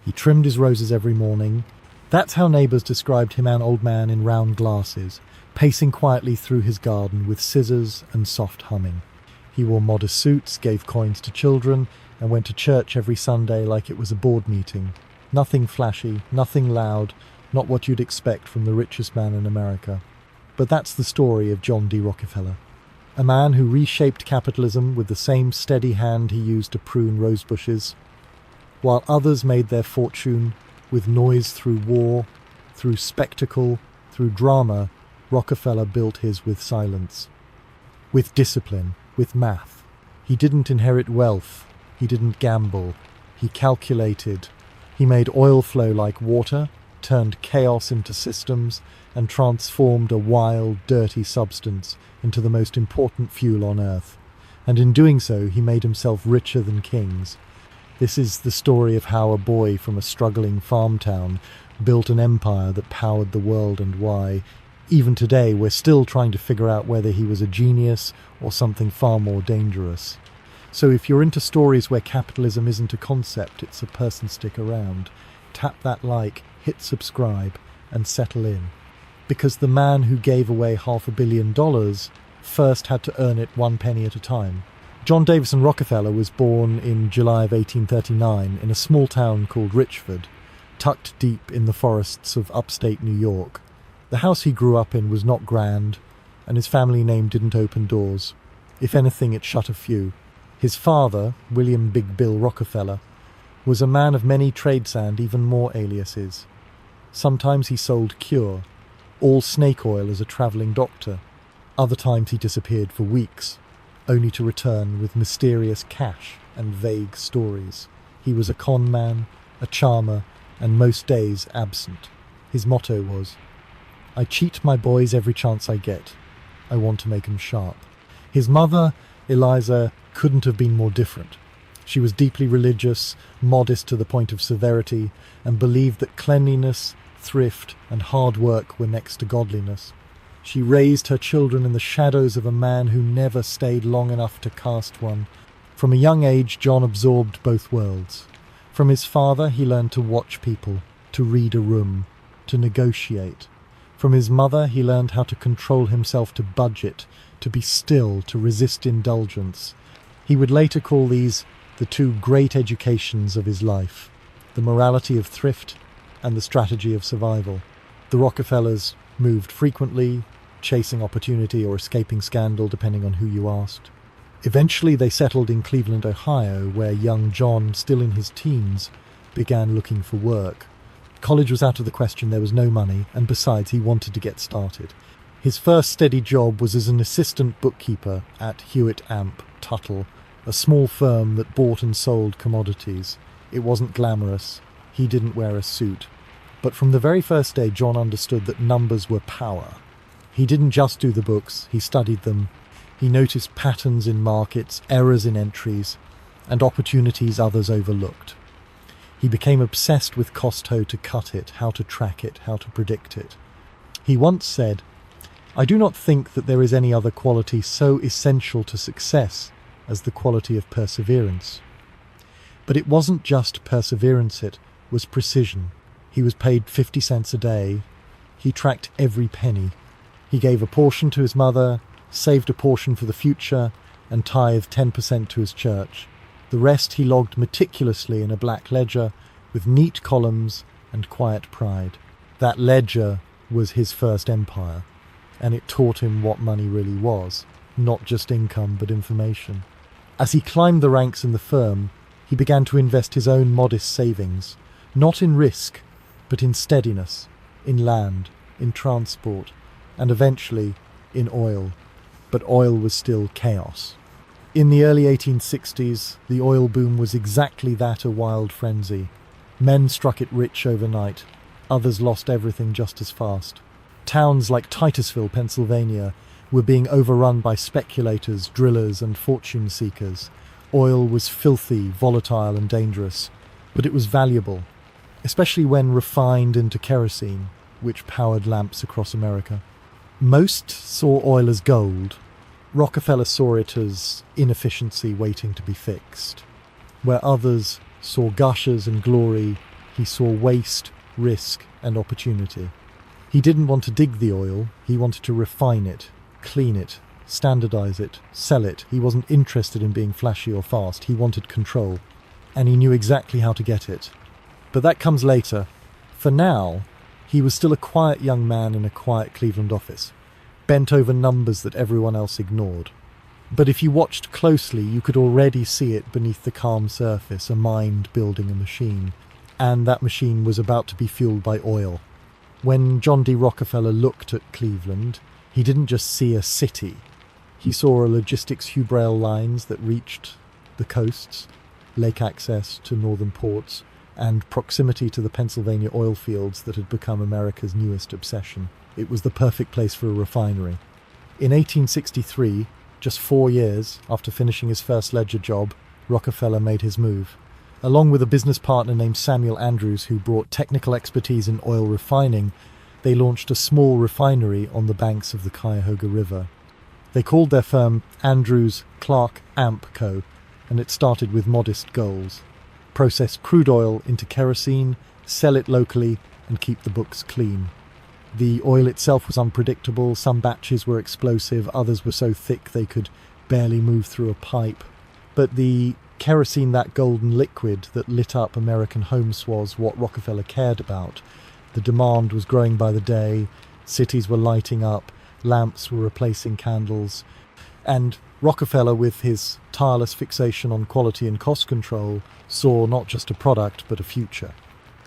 He trimmed his roses every morning. That's how neighbours described him, an old man in round glasses, pacing quietly through his garden with scissors and soft humming. He wore modest suits, gave coins to children, and went to church every Sunday like it was a board meeting. Nothing flashy, nothing loud, not what you'd expect from the richest man in America. But that's the story of John D. Rockefeller. A man who reshaped capitalism with the same steady hand he used to prune rose bushes, while others made their fortune with noise through war, through spectacle, through drama. Rockefeller built his with silence, with discipline, with math. He didn't inherit wealth. He didn't gamble. He calculated. He made oil flow like water, turned chaos into systems, and transformed a wild, dirty substance into the most important fuel on earth. And in doing so, he made himself richer than kings. This is the story of how a boy from a struggling farm town built an empire that powered the world, and why, even today, we're still trying to figure out whether he was a genius or something far more dangerous. So if you're into stories where capitalism isn't a concept, it's a person, stick around. Tap that like, hit subscribe, and settle in. Because the man who gave away $500 million first had to earn it 1 penny at a time. John Davison Rockefeller was born in July of 1839 in a small town called Richford, tucked deep in the forests of upstate New York. The house he grew up in was not grand, and his family name didn't open doors. If anything, it shut a few. His father, William Big Bill Rockefeller, was a man of many trades and even more aliases. Sometimes he sold cure, all snake oil as a travelling doctor. Other times he disappeared for weeks, only to return with mysterious cash and vague stories. He was a con man, a charmer, and most days absent. His motto was, "I cheat my boys every chance I get. I want to make 'em sharp." His mother, Eliza, couldn't have been more different. She was deeply religious, modest to the point of severity, and believed that cleanliness, thrift, and hard work were next to godliness. She raised her children in the shadows of a man who never stayed long enough to cast one. From a young age, John absorbed both worlds. From his father, he learned to watch people, to read a room, to negotiate. From his mother, he learned how to control himself, to budget, to be still, to resist indulgence. He would later call these the two great educations of his life, the morality of thrift and the strategy of survival. The Rockefellers moved frequently, chasing opportunity or escaping scandal, depending on who you asked. Eventually they settled in Cleveland, Ohio, where young John, still in his teens, began looking for work. College was out of the question, there was no money, and besides, he wanted to get started. His first steady job was as an assistant bookkeeper at Hewitt Amp Tuttle, a small firm that bought and sold commodities. It wasn't glamorous. He didn't wear a suit. But from the very first day, John understood that numbers were power. He didn't just do the books, he studied them. He noticed patterns in markets, errors in entries, and opportunities others overlooked. He became obsessed with cost, how to cut it, how to track it, how to predict it. He once said, "I do not think that there is any other quality so essential to success as the quality of perseverance." But it wasn't just perseverance, it was precision. He was paid 50 cents a day. He tracked every penny. He gave a portion to his mother, saved a portion for the future, and tithed 10% to his church. The rest he logged meticulously in a black ledger with neat columns and quiet pride. That ledger was his first empire, and it taught him what money really was, not just income but information. As he climbed the ranks in the firm, he began to invest his own modest savings, not in risk, but in steadiness, in land, in transport, and eventually in oil. But oil was still chaos. In the early 1860s, the oil boom was exactly that, a wild frenzy. Men struck it rich overnight. Others lost everything just as fast. Towns like Titusville, Pennsylvania, were being overrun by speculators, drillers, and fortune seekers. Oil was filthy, volatile, and dangerous, but it was valuable, especially when refined into kerosene, which powered lamps across America. Most saw oil as gold. Rockefeller saw it as inefficiency waiting to be fixed. Where others saw gushers and glory, He saw waste, risk, and opportunity. He didn't want to dig the oil, he wanted to refine it, clean it, standardize it, sell it. He wasn't interested in being flashy or fast, he wanted control. And he knew exactly how to get it. But that comes later. For now, he was still a quiet young man in a quiet Cleveland office, bent over numbers that everyone else ignored. But if you watched closely, you could already see it beneath the calm surface, a mind building a machine. And that machine was about to be fueled by oil. When John D. Rockefeller looked at Cleveland, he didn't just see a city. He saw a logistics hubrail lines that reached the coasts, lake access to northern ports, and proximity to the Pennsylvania oil fields that had become America's newest obsession. It was the perfect place for a refinery. In 1863, just 4 years after finishing his first ledger job, Rockefeller made his move. Along with a business partner named Samuel Andrews, who brought technical expertise in oil refining, they launched a small refinery on the banks of the Cuyahoga River. They called their firm Andrews Clark Amp Co., and it started with modest goals: process crude oil into kerosene, sell it locally, and keep the books clean. The oil itself was unpredictable. Some batches were explosive, others were so thick they could barely move through a pipe. But the kerosene, that golden liquid that lit up American homes, was what Rockefeller cared about. The demand was growing by the day, cities were lighting up, lamps were replacing candles, and Rockefeller, with his tireless fixation on quality and cost control, saw not just a product but a future.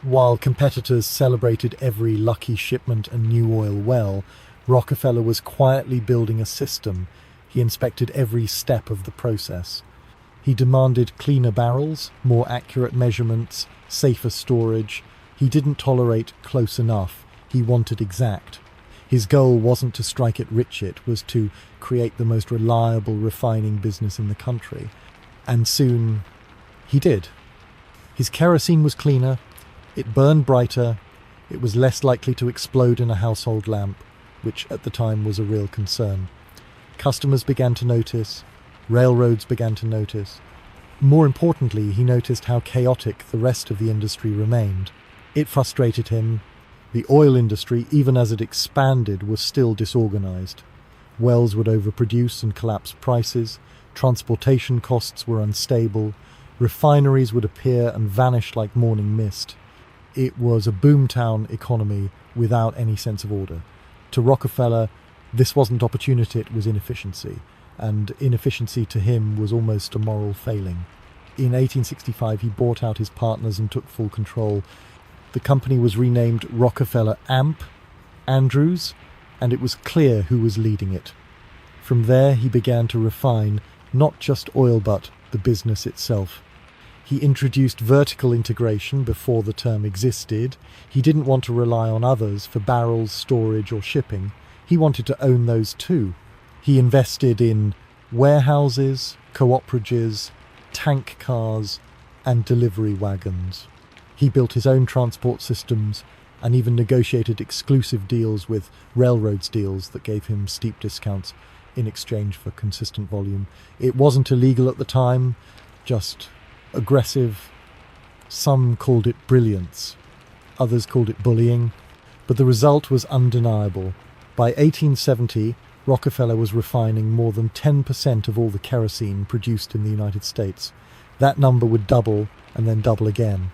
While competitors celebrated every lucky shipment and new oil well, Rockefeller was quietly building a system. He inspected every step of the process. He demanded cleaner barrels, more accurate measurements, safer storage. He didn't tolerate close enough. He wanted exact. His goal wasn't to strike it rich, it was to create the most reliable refining business in the country. And soon he did. His kerosene was cleaner, it burned brighter, it was less likely to explode in a household lamp, which at the time was a real concern. Customers began to notice, railroads began to notice. More importantly, he noticed how chaotic the rest of the industry remained. It frustrated him. The oil industry, even as it expanded, was still disorganized. Wells would overproduce and collapse prices, transportation costs were unstable, refineries would appear and vanish like morning mist. It was a boomtown economy without any sense of order. To Rockefeller, this wasn't opportunity, it was inefficiency, and inefficiency to him was almost a moral failing. In 1865, he bought out his partners and took full control. The company was renamed Rockefeller Amp Andrews, and it was clear who was leading it. From there, he began to refine not just oil but the business itself. He introduced vertical integration before the term existed. He didn't want to rely on others for barrels, storage, or shipping. He wanted to own those too. He invested in warehouses, cooperages, tank cars, and delivery wagons. He built his own transport systems and even negotiated exclusive deals with railroads deals that gave him steep discounts in exchange for consistent volume. It wasn't illegal at the time, just aggressive. Some called it brilliance, others called it bullying, but the result was undeniable. By 1870, Rockefeller was refining more than 10% of all the kerosene produced in the United States. That number would double and then double again.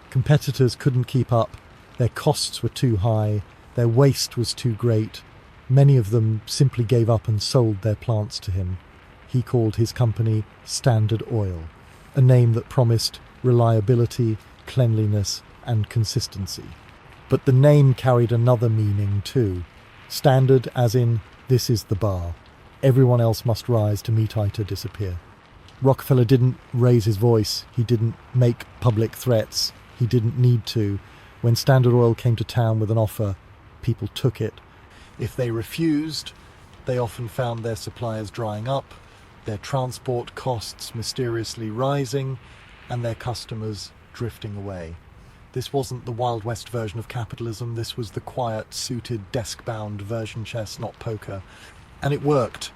Competitors couldn't keep up, their costs were too high, their waste was too great. Many of them simply gave up and sold their plants to him. He called his company Standard Oil, a name that promised reliability, cleanliness, and consistency. But the name carried another meaning too. Standard as in, this is the bar. Everyone else must rise to meet I to disappear. Rockefeller didn't raise his voice, he didn't make public threats, he didn't need to. When Standard Oil came to town with an offer, people took it. If they refused, they often found their suppliers drying up, their transport costs mysteriously rising, and their customers drifting away. This wasn't the Wild West version of capitalism, this was the quiet, suited, desk-bound version chess, not poker. And it worked.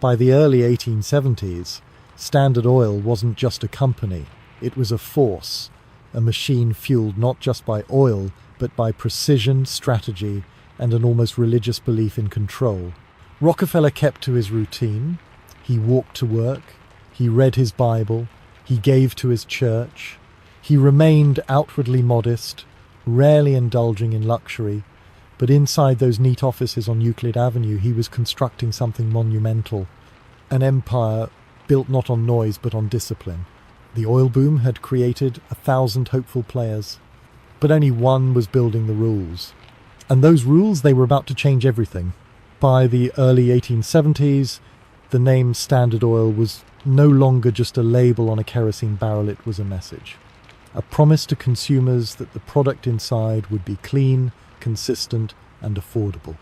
By the early 1870s, Standard Oil wasn't just a company, it was a force a machine fueled not just by oil, but by precision, strategy, and an almost religious belief in control. Rockefeller kept to his routine. He walked to work. He read his Bible. He gave to his church. He remained outwardly modest, rarely indulging in luxury, but inside those neat offices on Euclid Avenue, he was constructing something monumental, an empire built not on noise but on discipline. The oil boom had created 1,000 hopeful players, but only one was building the rules. And those rules, they were about to change everything. By the early 1870s, the name Standard Oil was no longer just a label on a kerosene barrel, it was a message. A promise to consumers that the product inside would be clean, consistent, and affordable.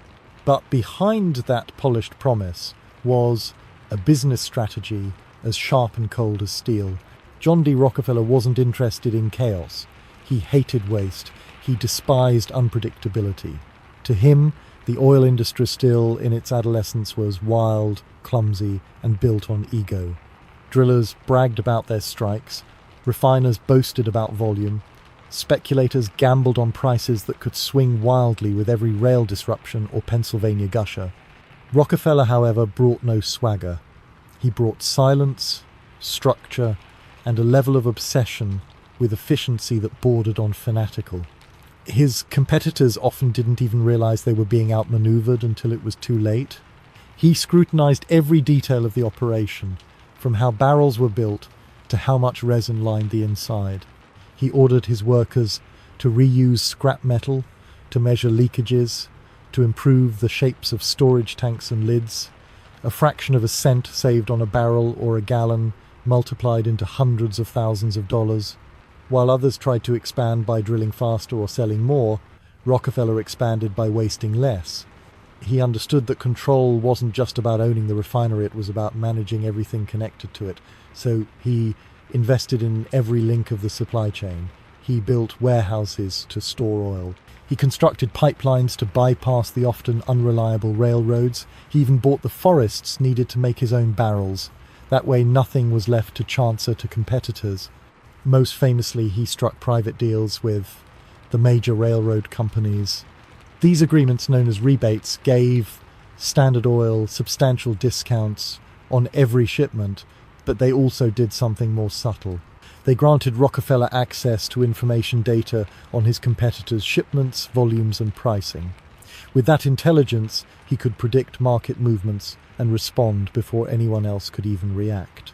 But behind that polished promise was a business strategy as sharp and cold as steel. John D. Rockefeller wasn't interested in chaos. He hated waste. He despised unpredictability. To him, the oil industry still in its adolescence was wild, clumsy, and built on ego. Drillers bragged about their strikes. Refiners boasted about volume. Speculators gambled on prices that could swing wildly with every rail disruption or Pennsylvania gusher. Rockefeller, however, brought no swagger. He brought silence, structure, and a level of obsession with efficiency that bordered on fanatical. His competitors often didn't even realize they were being outmaneuvered until it was too late. He scrutinized every detail of the operation, from how barrels were built to how much resin lined the inside. He ordered his workers to reuse scrap metal, to measure leakages, to improve the shapes of storage tanks and lids. A fraction of a cent saved on a barrel or a gallon multiplied into hundreds of thousands of dollars. While others tried to expand by drilling faster or selling more, Rockefeller expanded by wasting less. He understood that control wasn't just about owning the refinery, it was about managing everything connected to it. So he invested in every link of the supply chain. He built warehouses to store oil. He constructed pipelines to bypass the often unreliable railroads. He even bought the forests needed to make his own barrels. That way nothing was left to chance or to competitors. Most famously, he struck private deals with the major railroad companies. These agreements, known as rebates, gave Standard Oil substantial discounts on every shipment, but they also did something more subtle. They granted Rockefeller access to information data on his competitors' shipments, volumes, and pricing. With that intelligence, he could predict market movements and respond before anyone else could even react.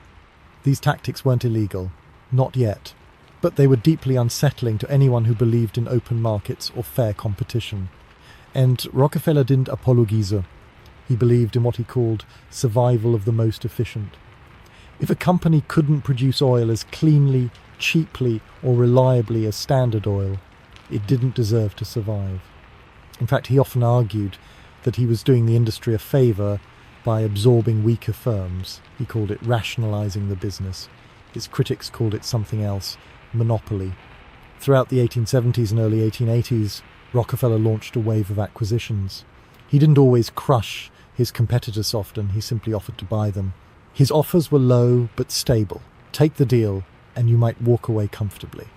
These tactics weren't illegal, not yet, but they were deeply unsettling to anyone who believed in open markets or fair competition. And Rockefeller didn't apologize. He believed in what he called survival of the most efficient. If a company couldn't produce oil as cleanly, cheaply, or reliably as Standard Oil, it didn't deserve to survive. In fact, he often argued that he was doing the industry a favour by absorbing weaker firms. He called it rationalising the business. His critics called it something else, monopoly. Throughout the 1870s and early 1880s, Rockefeller launched a wave of acquisitions. He didn't always crush his competitors often, he simply offered to buy them. His offers were low but stable. Take the deal and you might walk away comfortably.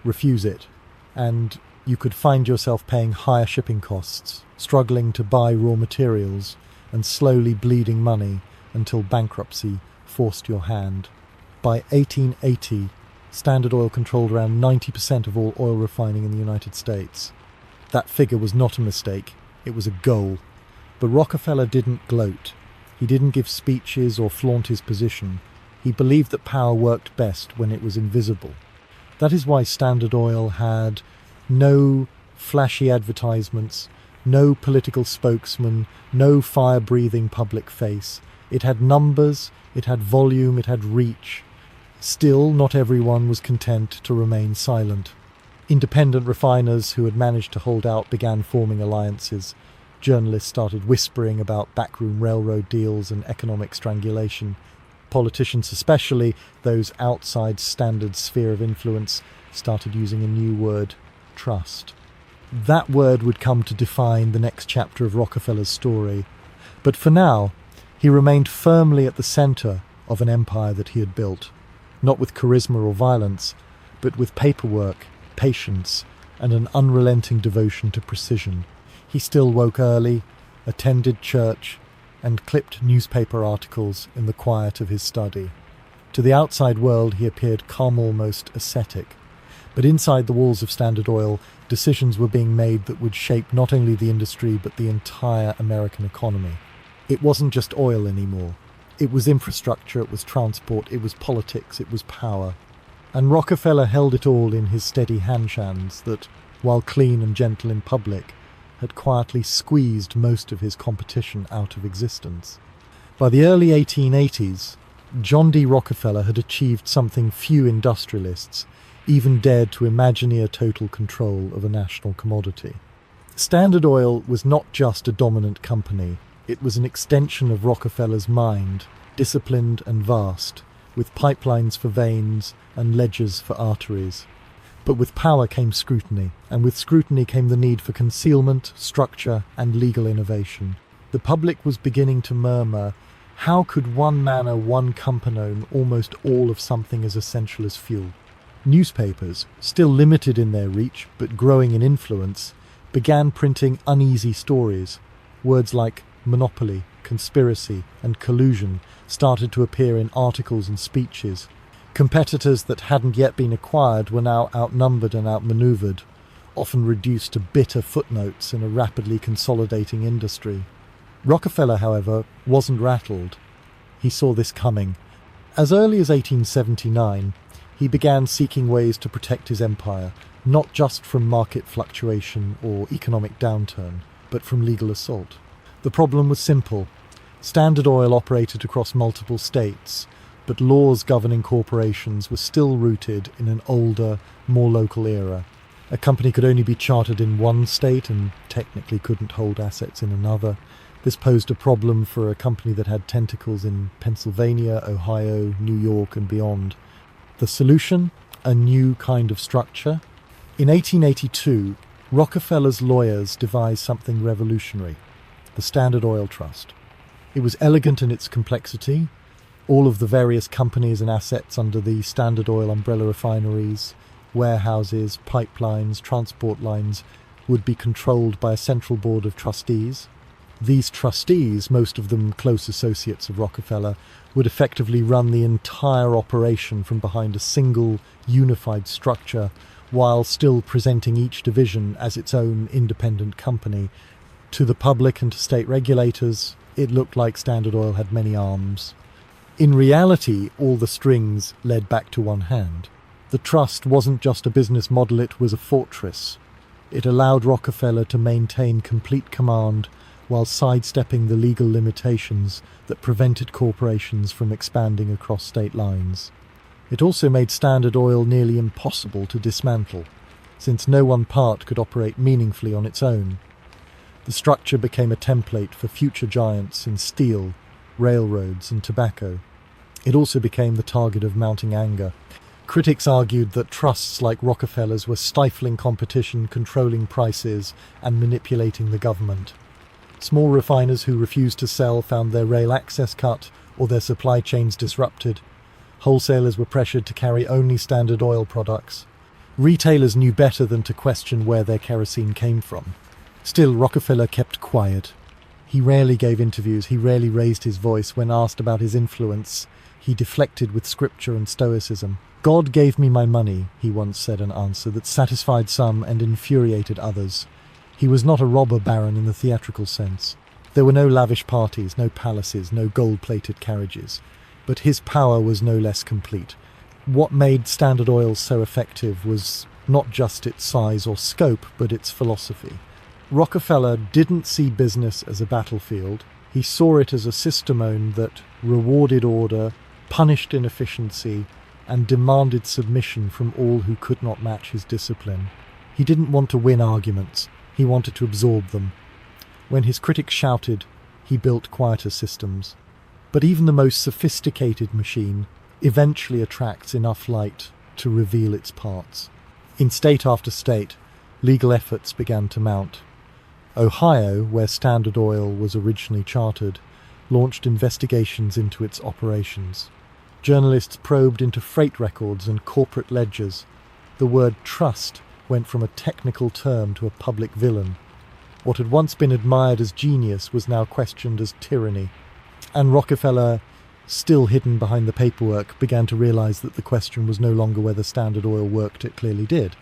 Refuse it and you could find yourself paying higher shipping costs, struggling to buy raw materials, and slowly bleeding money until bankruptcy forced your hand. By 1880, Standard Oil controlled around 90% of all oil refining in the United States. That figure was not a mistake, it was a goal. But Rockefeller didn't gloat. He didn't give speeches or flaunt his position. He believed that power worked best when it was invisible. That is why Standard Oil had no flashy advertisements, no political spokesman, no fire-breathing public face. It had numbers, it had volume, it had reach. Still, not everyone was content to remain silent. Independent refiners who had managed to hold out began forming alliances. Journalists started whispering about backroom railroad deals and economic strangulation. Politicians, especially those outside Standard sphere of influence, started using a new word, trust. That word would come to define the next chapter of Rockefeller's story. But for now, he remained firmly at the centre of an empire that he had built, not with charisma or violence, but with paperwork, patience, and an unrelenting devotion to precision. He still woke early, attended church, and clipped newspaper articles in the quiet of his study. To the outside world he appeared calm, almost ascetic. But inside the walls of Standard Oil, decisions were being made that would shape not only the industry but the entire American economy. It wasn't just oil anymore. It was infrastructure, it was transport, it was politics, it was power. And Rockefeller held it all in his steady hands that, while clean and gentle in public, had quietly squeezed most of his competition out of existence. By the early 1880s, John D. Rockefeller had achieved something few industrialists even dared to imagine near total control of a national commodity. Standard Oil was not just a dominant company, it was an extension of Rockefeller's mind, disciplined and vast, with pipelines for veins and ledgers for arteries. But with power came scrutiny, and with scrutiny came the need for concealment, structure, and legal innovation. The public was beginning to murmur, how could one man or one company own almost all of something as essential as fuel? Newspapers, still limited in their reach but growing in influence, began printing uneasy stories. Words like monopoly, conspiracy, and collusion started to appear in articles and speeches. Competitors that hadn't yet been acquired were now outnumbered and outmaneuvered, often reduced to bitter footnotes in a rapidly consolidating industry. Rockefeller, however, wasn't rattled. He saw this coming. As early as 1879, he began seeking ways to protect his empire, not just from market fluctuation or economic downturn, but from legal assault. The problem was simple. Standard Oil operated across multiple states, but laws governing corporations were still rooted in an older, more local era. A company could only be chartered in one state and technically couldn't hold assets in another. This posed a problem for a company that had tentacles in Pennsylvania, Ohio, New York, and beyond. The solution? A new kind of structure. In 1882, Rockefeller's lawyers devised something revolutionary: the Standard Oil Trust. It was elegant in its complexity. All of the various companies and assets under the Standard Oil umbrella, refineries, warehouses, pipelines, transport lines, would be controlled by a central board of trustees. These trustees, most of them close associates of Rockefeller, would effectively run the entire operation from behind a single, unified structure, while still presenting each division as its own independent company. To the public and to state regulators, it looked like Standard Oil had many arms. In reality, all the strings led back to one hand. The trust wasn't just a business model, it was a fortress. It allowed Rockefeller to maintain complete command while sidestepping the legal limitations that prevented corporations from expanding across state lines. It also made Standard Oil nearly impossible to dismantle, since no one part could operate meaningfully on its own. The structure became a template for future giants in steel, railroads, and tobacco. It also became the target of mounting anger. Critics argued that trusts like Rockefeller's were stifling competition, controlling prices, and manipulating the government. Small refiners who refused to sell found their rail access cut or their supply chains disrupted. Wholesalers were pressured to carry only Standard Oil products. Retailers knew better than to question where their kerosene came from. Still, Rockefeller kept quiet. He rarely gave interviews, he rarely raised his voice. When asked about his influence, he deflected with scripture and stoicism. "God gave me my money," he once said in answer, "that satisfied some and infuriated others." He was not a robber baron in the theatrical sense. There were no lavish parties, no palaces, no gold-plated carriages. But his power was no less complete. What made Standard Oil so effective was not just its size or scope, but its philosophy. Rockefeller didn't see business as a battlefield. He saw it as a system that rewarded order, punished inefficiency, and demanded submission from all who could not match his discipline. He didn't want to win arguments. He wanted to absorb them. When his critics shouted, he built quieter systems. But even the most sophisticated machine eventually attracts enough light to reveal its parts. In state after state, legal efforts began to mount. Ohio, where Standard Oil was originally chartered, launched investigations into its operations. Journalists probed into freight records and corporate ledgers. The word trust went from a technical term to a public villain. What had once been admired as genius was now questioned as tyranny. And Rockefeller, still hidden behind the paperwork, began to realize that the question was no longer whether Standard Oil worked. It clearly did.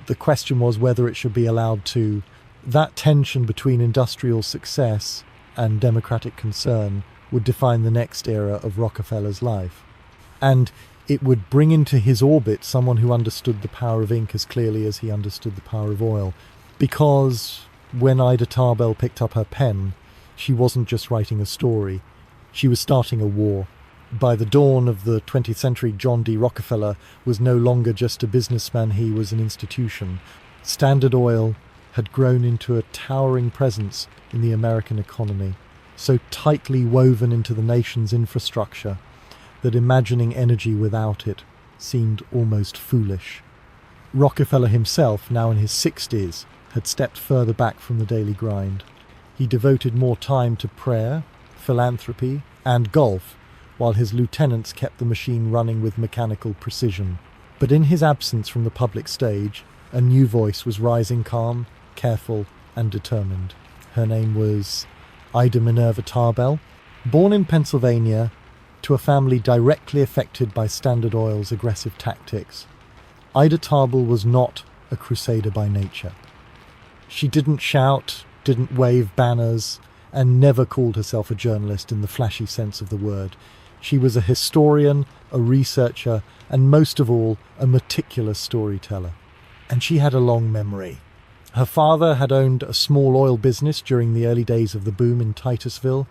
The question was whether it should be allowed to. That tension between industrial success and democratic concern would define the next era of Rockefeller's life. And it would bring into his orbit someone who understood the power of ink as clearly as he understood the power of oil. Because when Ida Tarbell picked up her pen, she wasn't just writing a story, she was starting a war. By the dawn of the 20th century, John D. Rockefeller was no longer just a businessman, he was an institution. Standard Oil had grown into a towering presence in the American economy, so tightly woven into the nation's infrastructure that imagining energy without it seemed almost foolish. Rockefeller himself, now in his 60s, had stepped further back from the daily grind. He devoted more time to prayer, philanthropy, and golf, while his lieutenants kept the machine running with mechanical precision. But in his absence from the public stage, a new voice was rising, calm, careful, and determined. Her name was Ida Minerva Tarbell, born in Pennsylvania to a family directly affected by Standard Oil's aggressive tactics. Ida Tarbell was not a crusader by nature. She didn't shout, didn't wave banners, and never called herself a journalist in the flashy sense of the word. She was a historian, a researcher, and most of all, a meticulous storyteller. And she had a long memory. Her father had owned a small oil business during the early days of the boom in Titusville.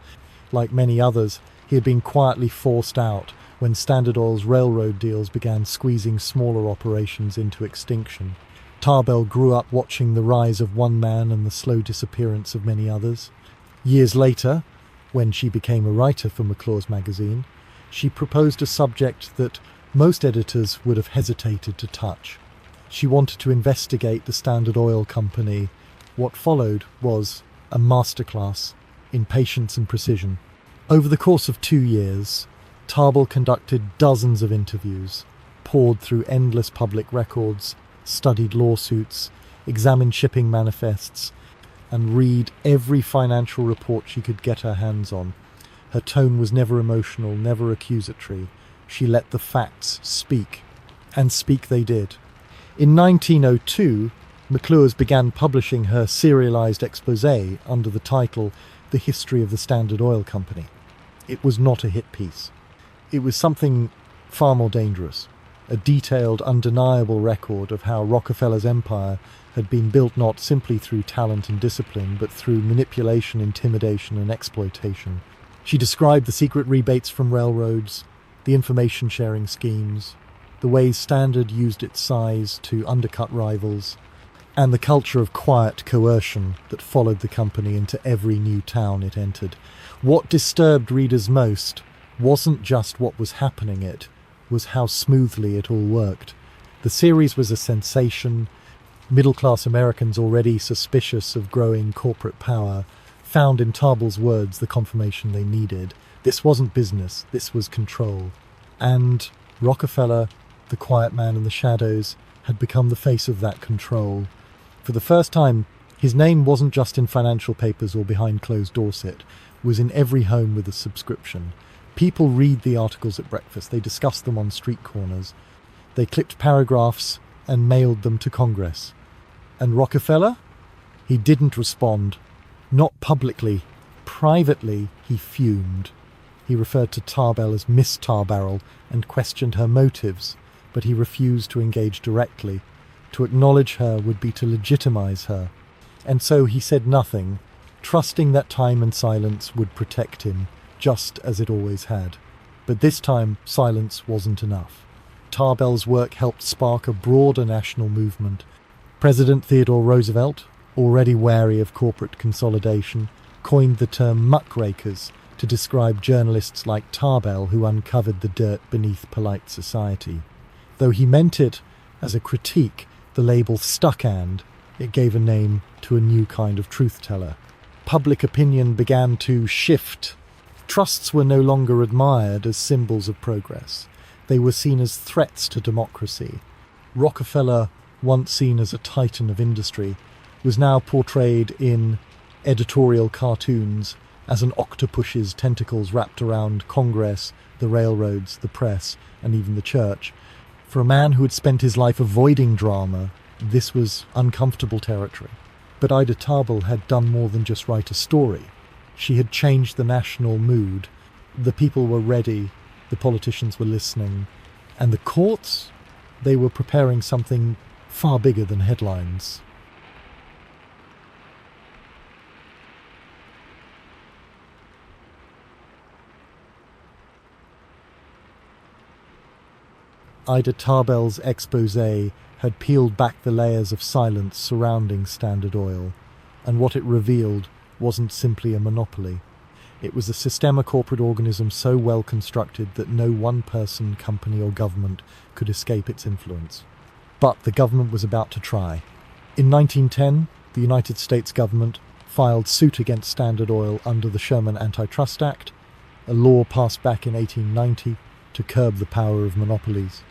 Like many others, he had been quietly forced out when Standard Oil's railroad deals began squeezing smaller operations into extinction. Tarbell grew up watching the rise of one man and the slow disappearance of many others. Years later, when she became a writer for McClure's magazine, she proposed a subject that most editors would have hesitated to touch. She wanted to investigate the Standard Oil Company. What followed was a masterclass in patience and precision. Over the course of 2 years, Tarbell conducted dozens of interviews, pored through endless public records, studied lawsuits, examined shipping manifests, and read every financial report she could get her hands on. Her tone was never emotional, never accusatory. She let the facts speak, and speak they did. In 1902, McClure's began publishing her serialized exposé under the title The History of the Standard Oil Company. It was not a hit piece. It was something far more dangerous, a detailed, undeniable record of how Rockefeller's empire had been built not simply through talent and discipline, but through manipulation, intimidation, and exploitation. She described the secret rebates from railroads, the information-sharing schemes, the ways Standard used its size to undercut rivals, and the culture of quiet coercion that followed the company into every new town it entered. What disturbed readers most wasn't just what was happening, it was how smoothly it all worked. The series was a sensation. Middle-class Americans, already suspicious of growing corporate power, found in Tarbell's words the confirmation they needed. This wasn't business, this was control. And Rockefeller, the quiet man in the shadows, had become the face of that control. For the first time, his name wasn't just in financial papers or behind closed doors, it was in every home with a subscription. People read the articles at breakfast, they discussed them on street corners, they clipped paragraphs and mailed them to Congress. And Rockefeller? He didn't respond. Not publicly. Privately, he fumed. He referred to Tarbell as Miss Tarbarrel and questioned her motives, but he refused to engage directly. To acknowledge her would be to legitimize her. And so he said nothing, trusting that time and silence would protect him, just as it always had. But this time, silence wasn't enough. Tarbell's work helped spark a broader national movement. President Theodore Roosevelt, already wary of corporate consolidation, coined the term muckrakers to describe journalists like Tarbell who uncovered the dirt beneath polite society. Though he meant it as a critique, the label stuck, and it gave a name to a new kind of truth-teller. Public opinion began to shift. Trusts were no longer admired as symbols of progress. They were seen as threats to democracy. Rockefeller, once seen as a titan of industry, was now portrayed in editorial cartoons as an octopus's tentacles wrapped around Congress, the railroads, the press, and even the church. For a man who had spent his life avoiding drama, this was uncomfortable territory. But Ida Tarbell had done more than just write a story. She had changed the national mood. The people were ready, the politicians were listening, and the courts, they were preparing something far bigger than headlines. Ida Tarbell's exposé had peeled back the layers of silence surrounding Standard Oil, and what it revealed wasn't simply a monopoly. It was a system, a corporate organism so well constructed that no one person, company or government could escape its influence. But the government was about to try. In 1910, the United States government filed suit against Standard Oil under the Sherman Antitrust Act, a law passed back in 1890 to curb the power of monopolies.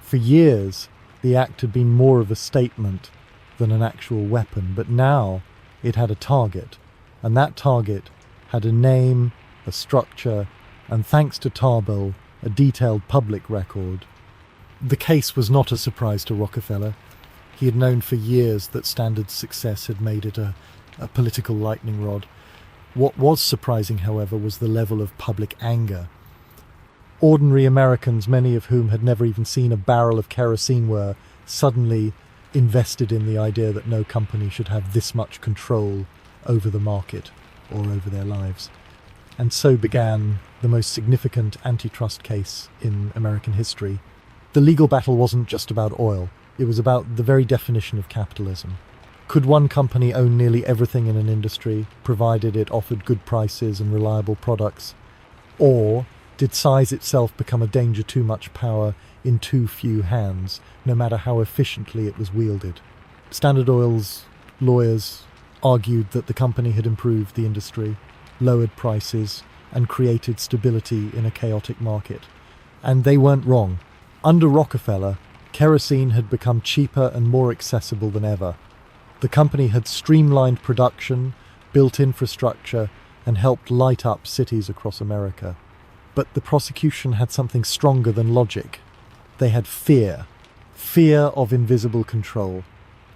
For years, the act had been more of a statement than an actual weapon, but now it had a target, and that target had a name, a structure, and thanks to Tarbell, a detailed public record. The case was not a surprise to Rockefeller. He had known for years that Standard's success had made it a political lightning rod. What was surprising, however, was the level of public anger. Ordinary Americans, many of whom had never even seen a barrel of kerosene, were suddenly invested in the idea that no company should have this much control over the market or over their lives. And so began the most significant antitrust case in American history. The legal battle wasn't just about oil. It was about the very definition of capitalism. Could one company own nearly everything in an industry, provided it offered good prices and reliable products? Or did size itself become a danger too much power in too few hands, no matter how efficiently it was wielded? Standard Oil's lawyers argued that the company had improved the industry, lowered prices, and created stability in a chaotic market. And they weren't wrong. Under Rockefeller, kerosene had become cheaper and more accessible than ever. The company had streamlined production, built infrastructure, and helped light up cities across America. But the prosecution had something stronger than logic. They had fear. Fear of invisible control.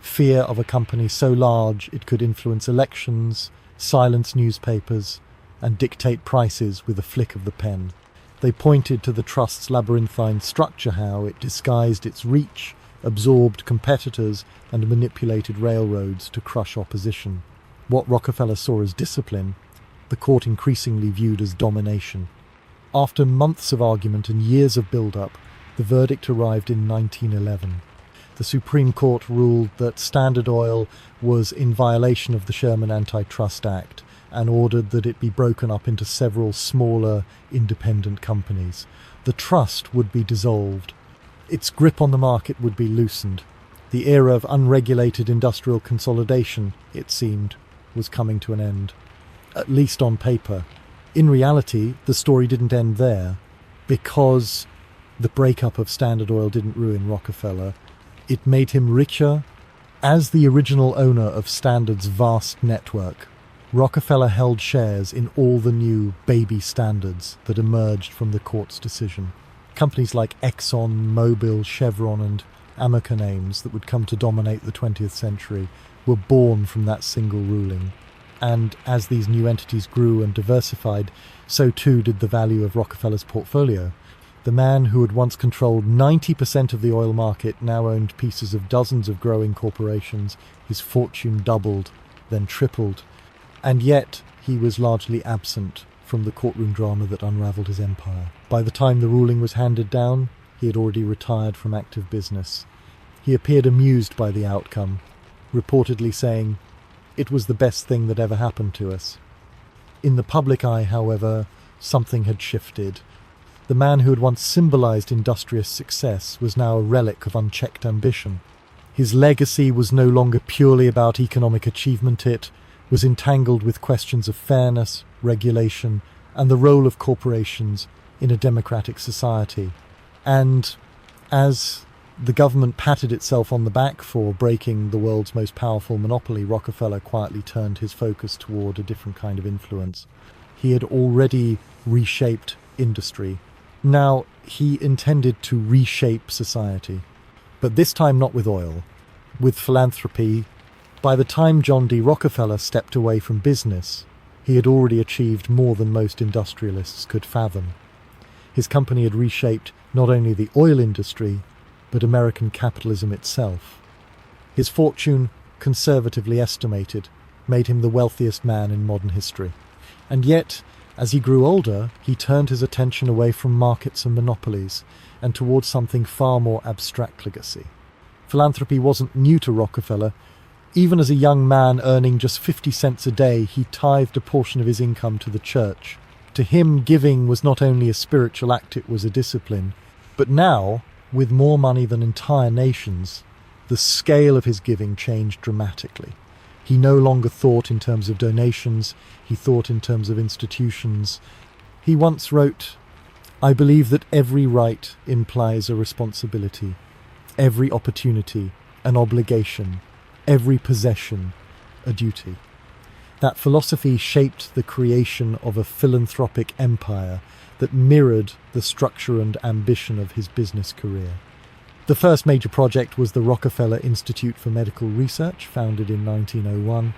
Fear of a company so large it could influence elections, silence newspapers, and dictate prices with a flick of the pen. They pointed to the trust's labyrinthine structure, how it disguised its reach, absorbed competitors, and manipulated railroads to crush opposition. What Rockefeller saw as discipline, the court increasingly viewed as domination. After months of argument and years of build-up, the verdict arrived in 1911. The Supreme Court ruled that Standard Oil was in violation of the Sherman Antitrust Act and ordered that it be broken up into several smaller, independent companies. The trust would be dissolved. Its grip on the market would be loosened. The era of unregulated industrial consolidation, it seemed, was coming to an end, at least on paper. In reality, the story didn't end there. Because the breakup of Standard Oil didn't ruin Rockefeller, it made him richer. As the original owner of Standard's vast network, Rockefeller held shares in all the new baby standards that emerged from the court's decision. Companies like Exxon, Mobil, Chevron and Amoco names that would come to dominate the 20th century were born from that single ruling. And as these new entities grew and diversified, so too did the value of Rockefeller's portfolio. The man who had once controlled 90% of the oil market now owned pieces of dozens of growing corporations. His fortune doubled, then tripled. And yet he was largely absent from the courtroom drama that unravelled his empire. By the time the ruling was handed down, he had already retired from active business. He appeared amused by the outcome, reportedly saying, "It was the best thing that ever happened to us." In the public eye, however, something had shifted. The man who had once symbolised industrious success was now a relic of unchecked ambition. His legacy was no longer purely about economic achievement. It was entangled with questions of fairness, regulation, and the role of corporations in a democratic society. And as The government patted itself on the back for breaking the world's most powerful monopoly. Rockefeller quietly turned his focus toward a different kind of influence. He had already reshaped industry. Now he intended to reshape society, but this time not with oil, with philanthropy. By the time John D. Rockefeller stepped away from business, he had already achieved more than most industrialists could fathom. His company had reshaped not only the oil industry, but American capitalism itself. His fortune, conservatively estimated, made him the wealthiest man in modern history. And yet, as he grew older, he turned his attention away from markets and monopolies and towards something far more abstract legacy. Philanthropy wasn't new to Rockefeller. Even as a young man earning just 50 cents a day, he tithed a portion of his income to the church. To him, giving was not only a spiritual act, it was a discipline. But now, with more money than entire nations, the scale of his giving changed dramatically. He no longer thought in terms of donations, he thought in terms of institutions. He once wrote, "I believe that every right implies a responsibility, every opportunity an obligation, every possession a duty." That philosophy shaped the creation of a philanthropic empire that mirrored the structure and ambition of his business career. The first major project was the Rockefeller Institute for Medical Research, founded in 1901.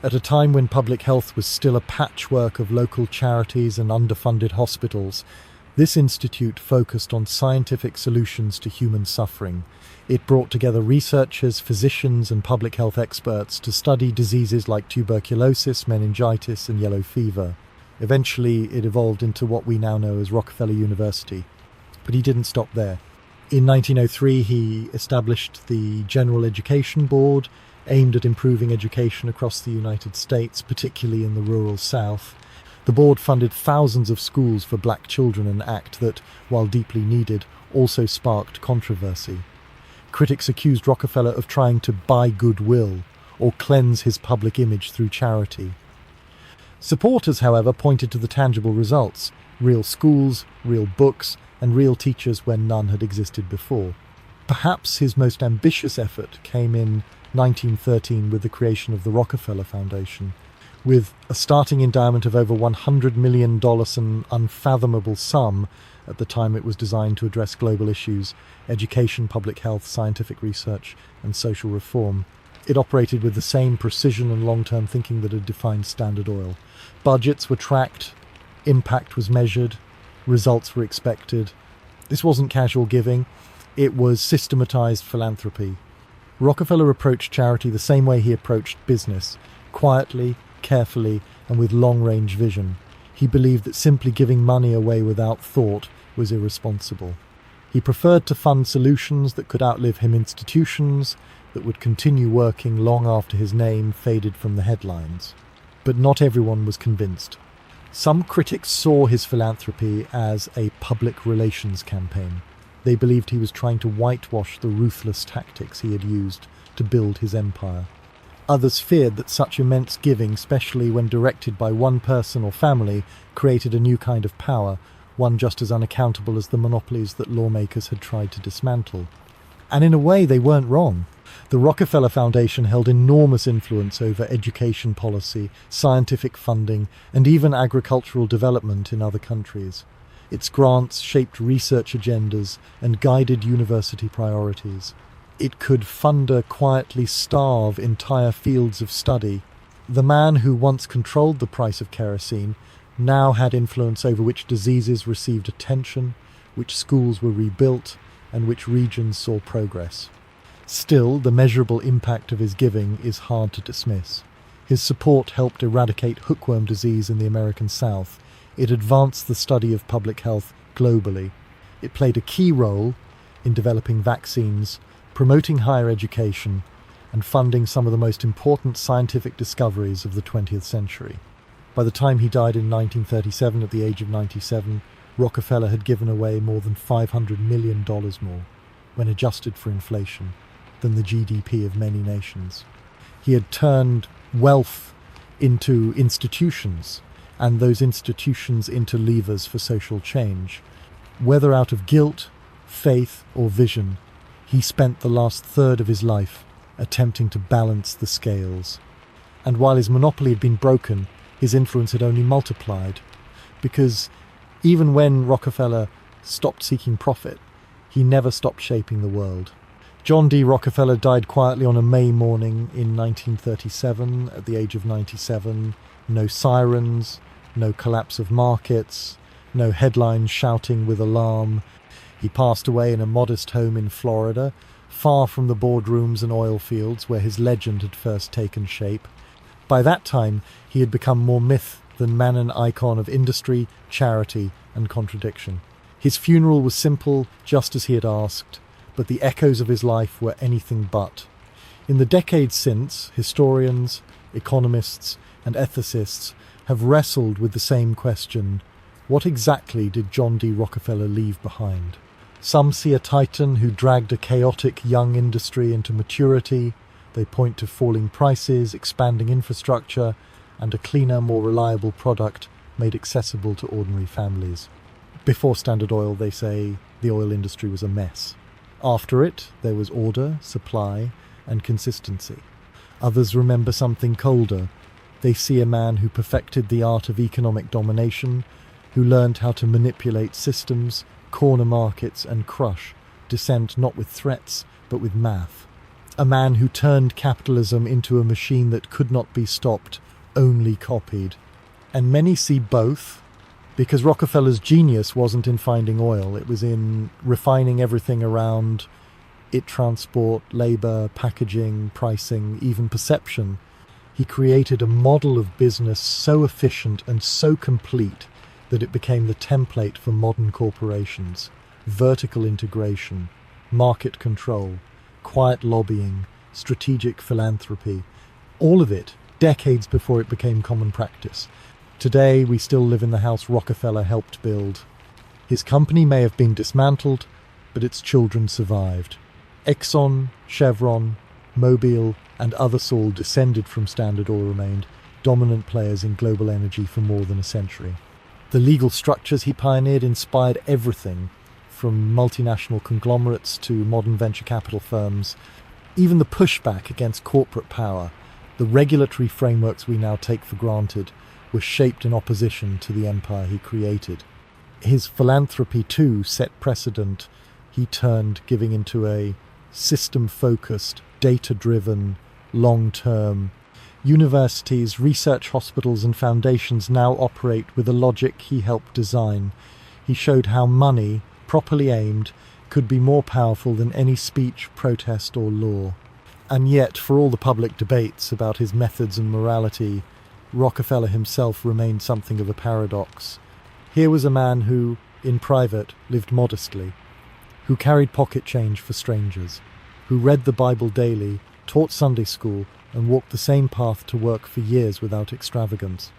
At a time when public health was still a patchwork of local charities and underfunded hospitals, this institute focused on scientific solutions to human suffering. It brought together researchers, physicians, and public health experts to study diseases like tuberculosis, meningitis, and yellow fever. Eventually, it evolved into what we now know as Rockefeller University. But he didn't stop there. In 1903, he established the General Education Board, aimed at improving education across the United States, particularly in the rural South. The board funded thousands of schools for black children, an act that, while deeply needed, also sparked controversy. Critics accused Rockefeller of trying to buy goodwill or cleanse his public image through charity. Supporters, however, pointed to the tangible results: real schools, real books, and real teachers when none had existed before. Perhaps his most ambitious effort came in 1913 with the creation of the Rockefeller Foundation. With a starting endowment of over $100 million, an unfathomable sum at the time it was designed to address global issues, education, public health, scientific research, and social reform. It operated with the same precision and long-term thinking that had defined Standard Oil. Budgets were tracked, impact was measured, results were expected. This wasn't casual giving, it was systematized philanthropy. Rockefeller approached charity the same way he approached business, quietly, carefully, and with long-range vision. He believed that simply giving money away without thought was irresponsible. He preferred to fund solutions that could outlive him, institutions that would continue working long after his name faded from the headlines. But not everyone was convinced. Some critics saw his philanthropy as a public relations campaign. They believed he was trying to whitewash the ruthless tactics he had used to build his empire. Others feared that such immense giving, especially when directed by one person or family, created a new kind of power, one just as unaccountable as the monopolies that lawmakers had tried to dismantle. And in a way, they weren't wrong. The Rockefeller Foundation held enormous influence over education policy, scientific funding, and even agricultural development in other countries. Its grants shaped research agendas and guided university priorities. It could quietly starve entire fields of study. The man who once controlled the price of kerosene now had influence over which diseases received attention, which schools were rebuilt, and which regions saw progress. Still, the measurable impact of his giving is hard to dismiss. His support helped eradicate hookworm disease in the American South. It advanced the study of public health globally. It played a key role in developing vaccines, promoting higher education, and funding some of the most important scientific discoveries of the 20th century. By the time he died in 1937 at the age of 97, Rockefeller had given away more than $500 million more, when adjusted for inflation, than the GDP of many nations. He had turned wealth into institutions, and those institutions into levers for social change. Whether out of guilt, faith, or vision, He spent the last third of his life attempting to balance the scales. And while his monopoly had been broken, his influence had only multiplied, because even when Rockefeller stopped seeking profit, he never stopped shaping the world. John D. Rockefeller died quietly on a May morning in 1937 at the age of 97. No sirens, no collapse of markets, no headlines shouting with alarm. He passed away in a modest home in Florida, far from the boardrooms and oil fields where his legend had first taken shape. By that time, he had become more myth than man, an icon of industry, charity, and contradiction. His funeral was simple, just as he had asked, but the echoes of his life were anything but. In the decades since, historians, economists, and ethicists have wrestled with the same question: what exactly did John D. Rockefeller leave behind? Some see a titan who dragged a chaotic young industry into maturity. They point to falling prices, expanding infrastructure, and a cleaner, more reliable product made accessible to ordinary families. Before Standard Oil, they say the oil industry was a mess. After it, there was order, supply, and consistency. Others remember something colder. They see a man who perfected the art of economic domination, who learned how to manipulate systems, corner markets, and crush dissent not with threats, but with math. A man who turned capitalism into a machine that could not be stopped, only copied. And many see both, because Rockefeller's genius wasn't in finding oil, it was in refining everything around it: transport, labour, packaging, pricing, even perception. He created a model of business so efficient and so complete that it became the template for modern corporations. Vertical integration, market control, quiet lobbying, strategic philanthropy, all of it decades before it became common practice. Today, we still live in the house Rockefeller helped build. His company may have been dismantled, but its children survived. Exxon, Chevron, Mobil, and others all descended from Standard Oil remained dominant players in global energy for more than a century. The legal structures he pioneered inspired everything from multinational conglomerates to modern venture capital firms. Even the pushback against corporate power, the regulatory frameworks we now take for granted, were shaped in opposition to the empire he created. His philanthropy too set precedent. He turned giving into a system-focused, data-driven, long-term. Universities, research hospitals and foundations now operate with a logic he helped design. He showed how money, properly aimed, could be more powerful than any speech, protest or law. And yet, for all the public debates about his methods and morality, Rockefeller himself remained something of a paradox. Here was a man who, in private, lived modestly, who carried pocket change for strangers, who read the Bible daily, taught Sunday school, and walked the same path to work for years without extravagance.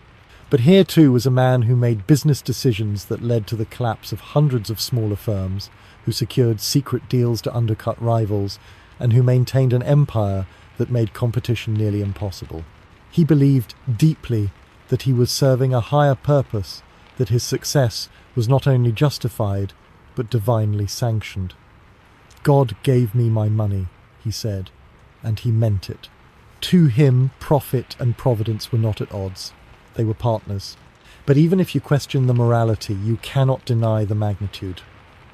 But here too was a man who made business decisions that led to the collapse of hundreds of smaller firms, who secured secret deals to undercut rivals, and who maintained an empire that made competition nearly impossible. He believed deeply that he was serving a higher purpose, that his success was not only justified, but divinely sanctioned. God gave me my money, he said, and he meant it. To him, profit and providence were not at odds. They were partners. But even if you question the morality, you cannot deny the magnitude.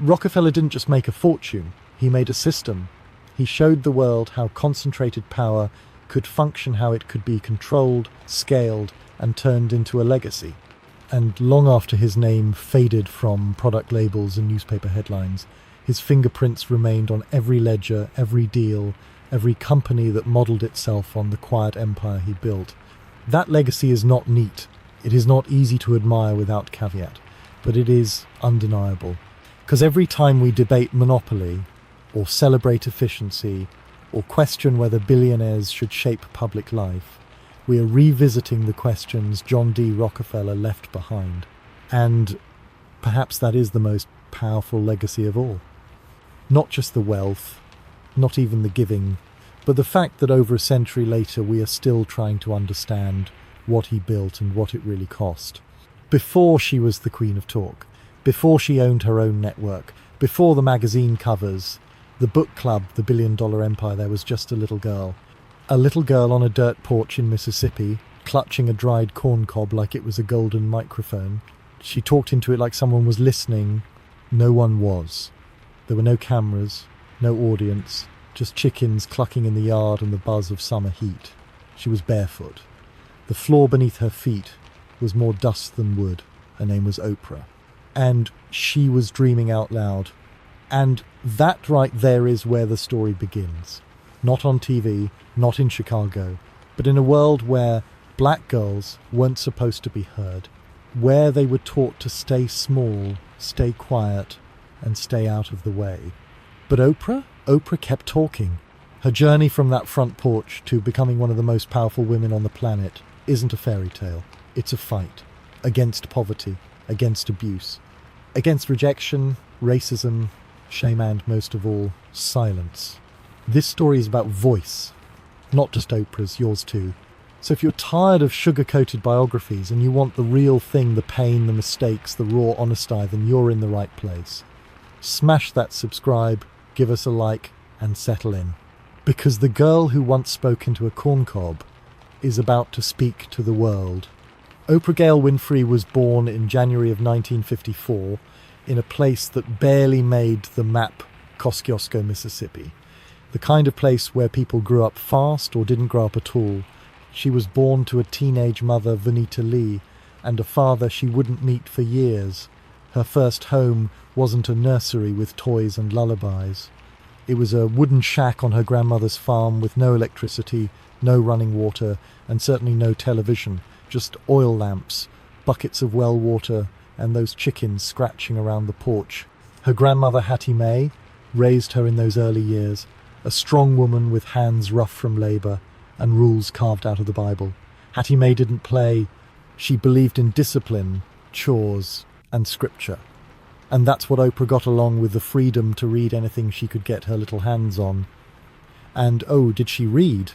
Rockefeller didn't just make a fortune, he made a system. He showed the world how concentrated power could function, how it could be controlled, scaled, and turned into a legacy. And long after his name faded from product labels and newspaper headlines, his fingerprints remained on every ledger, every deal, every company that modelled itself on the quiet empire he built. That legacy is not neat. It is not easy to admire without caveat, but it is undeniable. Because every time we debate monopoly, or celebrate efficiency, or question whether billionaires should shape public life, we are revisiting the questions John D. Rockefeller left behind. And perhaps that is the most powerful legacy of all. Not just the wealth, not even the giving, but the fact that over a century later we are still trying to understand what he built and what it really cost. Before she was the Queen of Talk, before she owned her own network, before the magazine covers, The book club, the billion-dollar empire, there was just a little girl. A little girl on a dirt porch in Mississippi, clutching a dried corn cob like it was a golden microphone. She talked into it like someone was listening. No one was. There were no cameras, no audience, just chickens clucking in the yard and the buzz of summer heat. She was barefoot. The floor beneath her feet was more dust than wood. Her name was Oprah. And she was dreaming out loud. And that right there is where the story begins. Not on TV, not in Chicago, but in a world where black girls weren't supposed to be heard, where they were taught to stay small, stay quiet, and stay out of the way. But Oprah kept talking. Her journey from that front porch to becoming one of the most powerful women on the planet isn't a fairy tale. It's a fight against poverty, against abuse, against rejection, racism, shame, and most of all, silence. This story is about voice, not just Oprah's, yours too. So if you're tired of sugar-coated biographies and you want the real thing, the pain, the mistakes, the raw honesty, then you're in the right place. Smash that subscribe, give us a like, and settle in. Because the girl who once spoke into a corncob is about to speak to the world. Oprah Gail Winfrey was born in January of 1954 in a place that barely made the map, Kosciuszko, Mississippi. The kind of place where people grew up fast or didn't grow up at all. She was born to a teenage mother, Vanita Lee, and a father she wouldn't meet for years. Her first home wasn't a nursery with toys and lullabies. It was a wooden shack on her grandmother's farm with no electricity, no running water, and certainly no television, just oil lamps, buckets of well water, and those chickens scratching around the porch. Her grandmother, Hattie Mae, raised her in those early years, a strong woman with hands rough from labour and rules carved out of the Bible. Hattie Mae didn't play. She believed in discipline, chores, and scripture. And that's what Oprah got, along with the freedom to read anything she could get her little hands on. And oh, did she read?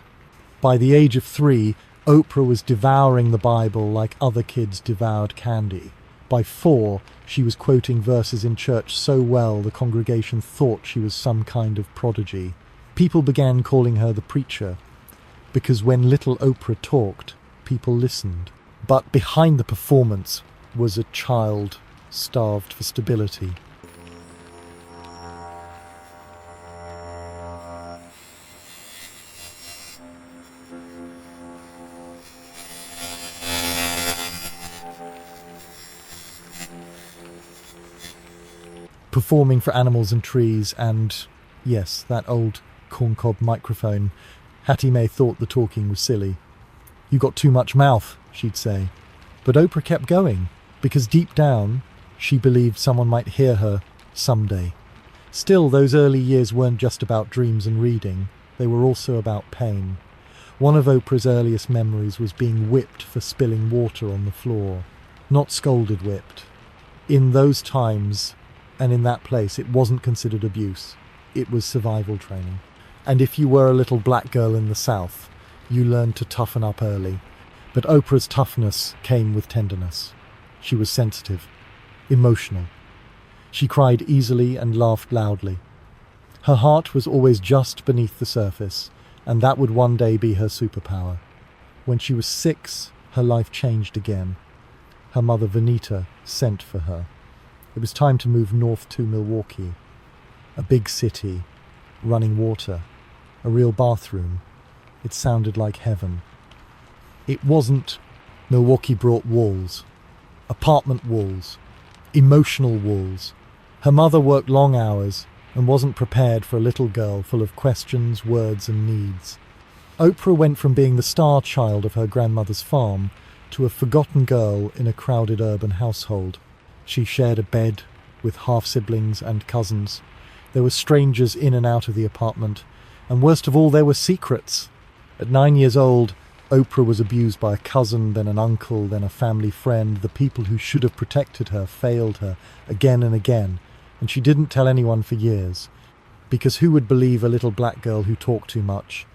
By the age of 3, Oprah was devouring the Bible like other kids devoured candy. By 4, she was quoting verses in church so well the congregation thought she was some kind of prodigy. People began calling her the preacher, because when little Oprah talked, people listened. But behind the performance was a child starved for stability. Performing for animals and trees and, yes, that old corncob microphone. Hattie Mae thought the talking was silly. "You got too much mouth," she'd say. But Oprah kept going, because deep down, she believed someone might hear her someday. Still, those early years weren't just about dreams and reading. They were also about pain. One of Oprah's earliest memories was being whipped for spilling water on the floor. Not scolded, whipped. In those times, and in that place, it wasn't considered abuse. It was survival training. And if you were a little black girl in the South, you learned to toughen up early. But Oprah's toughness came with tenderness. She was sensitive, emotional. She cried easily and laughed loudly. Her heart was always just beneath the surface, and that would one day be her superpower. When she was 6, her life changed again. Her mother, Vanita, sent for her. It was time to move north to Milwaukee. A big city, running water, a real bathroom. It sounded like heaven. It wasn't. Milwaukee brought walls. Apartment walls. Emotional walls. Her mother worked long hours and wasn't prepared for a little girl full of questions, words and needs. Oprah went from being the star child of her grandmother's farm to a forgotten girl in a crowded urban household. She shared a bed with half-siblings and cousins. There were strangers in and out of the apartment, and worst of all, there were secrets. At 9 years old, Oprah was abused by a cousin, then an uncle, then a family friend. The people who should have protected her failed her again and again, and she didn't tell anyone for years, because who would believe a little black girl who talked too much?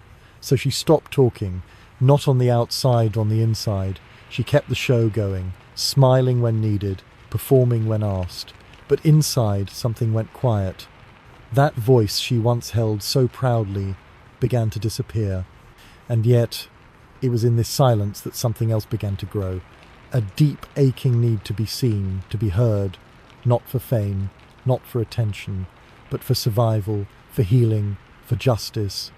So she stopped talking, not on the outside, on the inside. She kept the show going, smiling when needed, performing when asked. But inside, something went quiet. That voice she once held so proudly began to disappear, and yet it was in this silence that something else began to grow. A deep, aching need to be seen, to be heard, not for fame, not for attention, but for survival, for healing, for justice.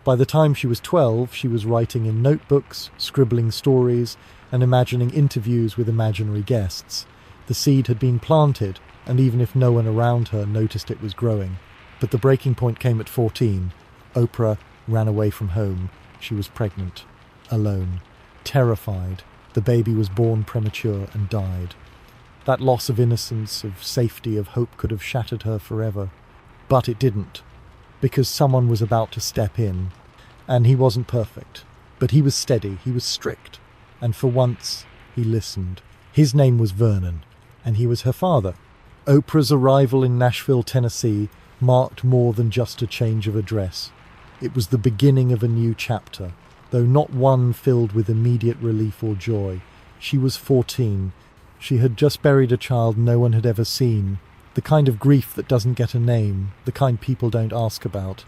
By the time she was 12, she was writing in notebooks, scribbling stories, and imagining interviews with imaginary guests. The seed had been planted, and even if no one around her noticed it was growing. But the breaking point came at 14. Oprah ran away from home. She was pregnant, alone, terrified. The baby was born premature and died. That loss of innocence, of safety, of hope could have shattered her forever. But it didn't, because someone was about to step in. And he wasn't perfect, but he was steady, he was strict, and for once he listened. His name was Vernon, and he was her father. Oprah's arrival in Nashville, Tennessee, marked more than just a change of address. It was the beginning of a new chapter, though not one filled with immediate relief or joy. She was 14. She had just buried a child no one had ever seen, the kind of grief that doesn't get a name, the kind people don't ask about.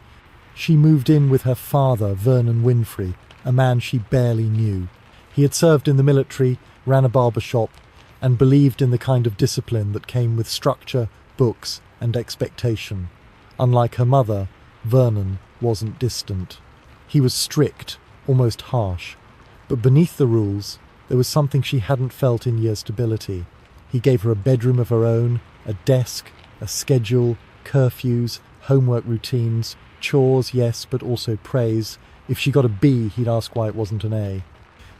She moved in with her father, Vernon Winfrey, a man she barely knew. He had served in the military, ran a barber shop, and believed in the kind of discipline that came with structure, books, and expectation. Unlike her mother, Vernon wasn't distant. He was strict, almost harsh. But beneath the rules, there was something she hadn't felt in years stability. He gave her a bedroom of her own, a desk, a schedule, curfews, homework routines, chores, yes, but also praise. If she got a B, he'd ask why it wasn't an A.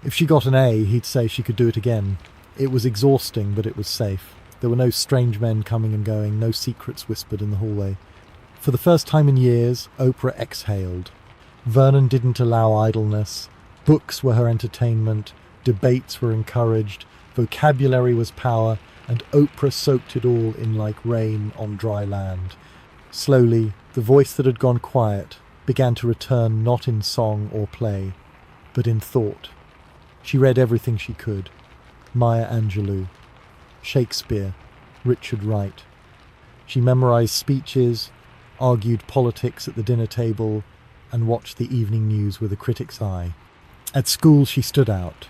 If she got an A, he'd say she could do it again. It was exhausting, but it was safe. There were no strange men coming and going, no secrets whispered in the hallway. For the first time in years, Oprah exhaled. Vernon didn't allow idleness. Books were her entertainment, debates were encouraged, vocabulary was power, and Oprah soaked it all in like rain on dry land. Slowly, the voice that had gone quiet began to return not in song or play, but in thought. She read everything she could. Maya Angelou, Shakespeare, Richard Wright. She memorized speeches, argued politics at the dinner table, and watched the evening news with a critic's eye. At school she stood out.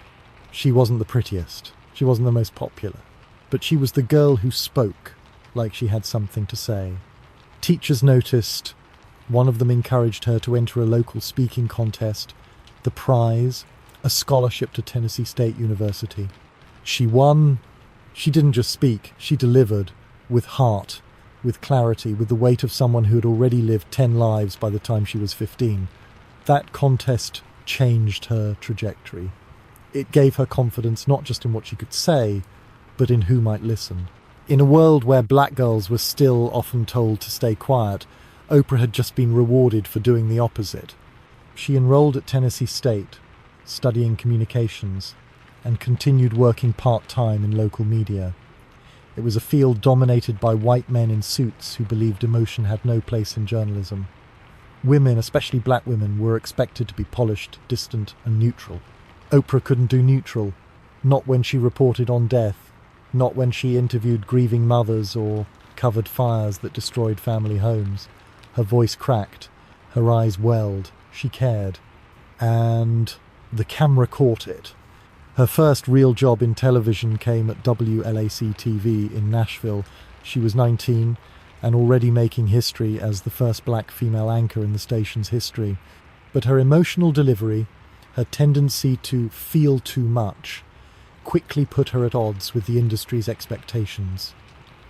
She wasn't the prettiest, she wasn't the most popular, but she was the girl who spoke like she had something to say. Teachers noticed. One of them encouraged her to enter a local speaking contest. The prize, a scholarship to Tennessee State University. She won. She didn't just speak, she delivered, with heart, with clarity, with the weight of someone who had already lived 10 lives by the time she was 15. That contest changed her trajectory. It gave her confidence not just in what she could say, but in who might listen. In a world where black girls were still often told to stay quiet, Oprah had just been rewarded for doing the opposite. She enrolled at Tennessee State, studying communications, and continued working part-time in local media. It was a field dominated by white men in suits who believed emotion had no place in journalism. Women, especially black women, were expected to be polished, distant, and neutral. Oprah couldn't do neutral, not when she reported on death, not when she interviewed grieving mothers or covered fires that destroyed family homes. Her voice cracked, her eyes welled, she cared. And the camera caught it. Her first real job in television came at WLAC-TV in Nashville. She was 19 and already making history as the first black female anchor in the station's history. But her emotional delivery, her tendency to feel too much, quickly put her at odds with the industry's expectations.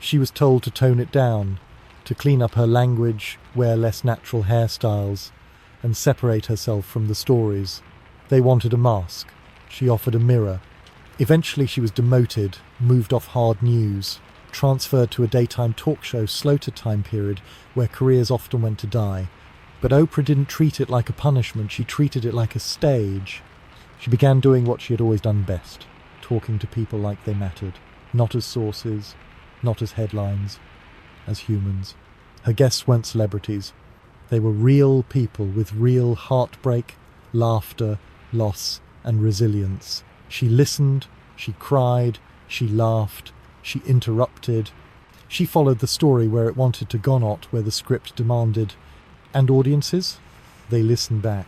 She was told to tone it down, to clean up her language, wear less natural hairstyles, and separate herself from the stories. They wanted a mask. She offered a mirror. Eventually she was demoted, moved off hard news, transferred to a daytime talk show slow to time period where careers often went to die. But Oprah didn't treat it like a punishment, she treated it like a stage. She began doing what she had always done best, talking to people like they mattered, not as sources, not as headlines, as humans. Her guests weren't celebrities. They were real people with real heartbreak, laughter, loss, and resilience. She listened, she cried, she laughed, she interrupted. She followed the story where it wanted to go, not where the script demanded. And audiences? They listened back.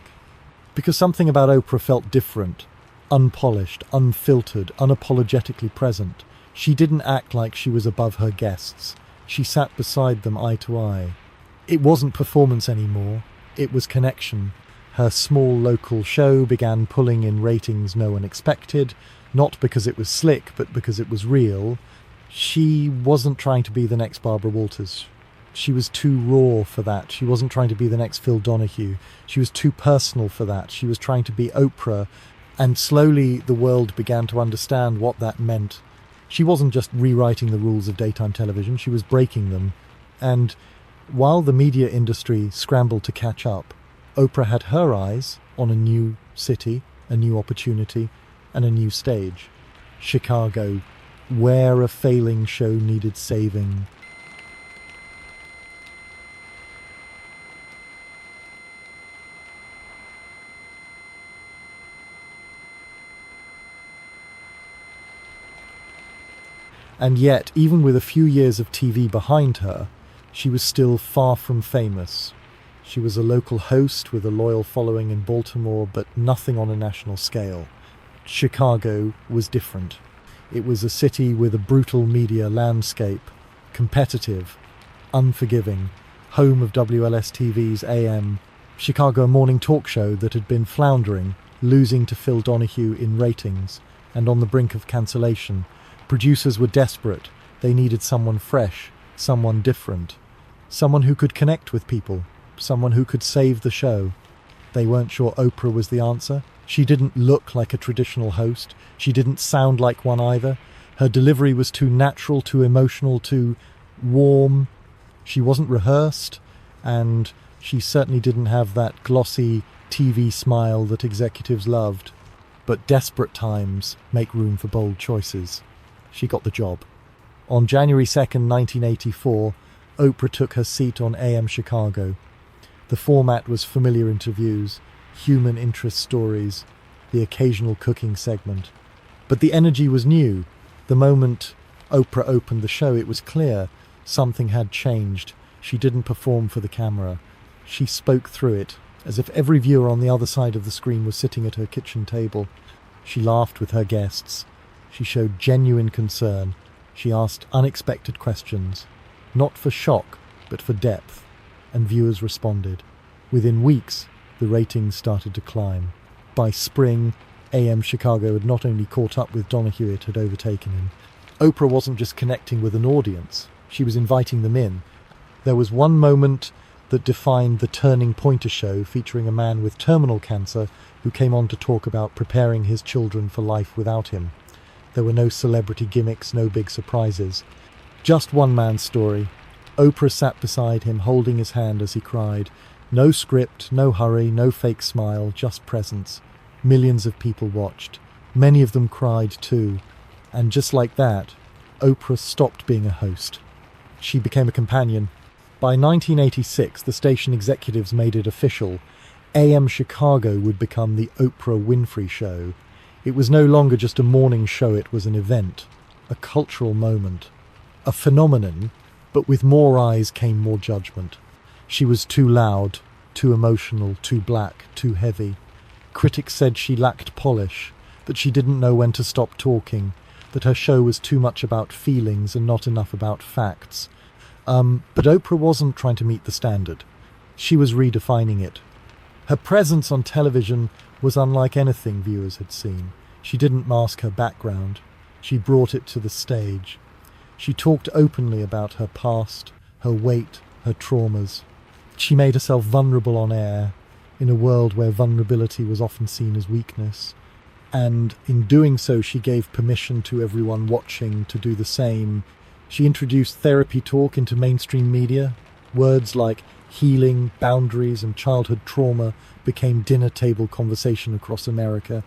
Because something about Oprah felt different, unpolished, unfiltered, unapologetically present. She didn't act like she was above her guests. She sat beside them eye to eye. It wasn't performance anymore, it was connection. Her small local show began pulling in ratings no one expected, not because it was slick, but because it was real. She wasn't trying to be the next Barbara Walters. She was too raw for that. She wasn't trying to be the next Phil Donahue. She was too personal for that. She was trying to be Oprah, and slowly the world began to understand what that meant. She wasn't just rewriting the rules of daytime television, she was breaking them. And while the media industry scrambled to catch up, Oprah had her eyes on a new city, a new opportunity, and a new stage. Chicago, where a failing show needed saving. And yet, even with a few years of TV behind her, she was still far from famous. She was a local host with a loyal following in Baltimore, but nothing on a national scale. Chicago was different. It was a city with a brutal media landscape, competitive, unforgiving, home of WLS-TV's AM, Chicago morning talk show that had been floundering, losing to Phil Donahue in ratings, and on the brink of cancellation. Producers were desperate. They needed someone fresh, someone different, someone who could connect with people, someone who could save the show. They weren't sure Oprah was the answer. She didn't look like a traditional host. She didn't sound like one either. Her delivery was too natural, too emotional, too warm. She wasn't rehearsed, and she certainly didn't have that glossy TV smile that executives loved. But desperate times make room for bold choices. She got the job. On January 2nd, 1984, Oprah took her seat on AM Chicago. The format was familiar interviews, human interest stories, the occasional cooking segment. But the energy was new. The moment Oprah opened the show, it was clear something had changed. She didn't perform for the camera. She spoke through it, as if every viewer on the other side of the screen was sitting at her kitchen table. She laughed with her guests. She showed genuine concern. She asked unexpected questions, not for shock, but for depth, and viewers responded. Within weeks, the ratings started to climb. By spring, AM Chicago had not only caught up with Donahue, it had overtaken him. Oprah wasn't just connecting with an audience, she was inviting them in. There was one moment that defined the Turning Pointer show, featuring a man with terminal cancer who came on to talk about preparing his children for life without him. There were no celebrity gimmicks, no big surprises. Just one man's story. Oprah sat beside him, holding his hand as he cried. No script, no hurry, no fake smile, just presence. Millions of people watched. Many of them cried too. And just like that, Oprah stopped being a host. She became a companion. By 1986, the station executives made it official. AM Chicago would become the Oprah Winfrey Show. It was no longer just a morning show, it was an event, a cultural moment, a phenomenon, but with more eyes came more judgment. She was too loud, too emotional, too black, too heavy. Critics said she lacked polish, that she didn't know when to stop talking, that her show was too much about feelings and not enough about facts. But Oprah wasn't trying to meet the standard. She was redefining it. Her presence on television was unlike anything viewers had seen. She didn't mask her background. She brought it to the stage. She talked openly about her past, her weight, her traumas. She made herself vulnerable on air, in a world where vulnerability was often seen as weakness. And in doing so, she gave permission to everyone watching to do the same. She introduced therapy talk into mainstream media. Words like healing, boundaries, and childhood trauma became dinner table conversation across America.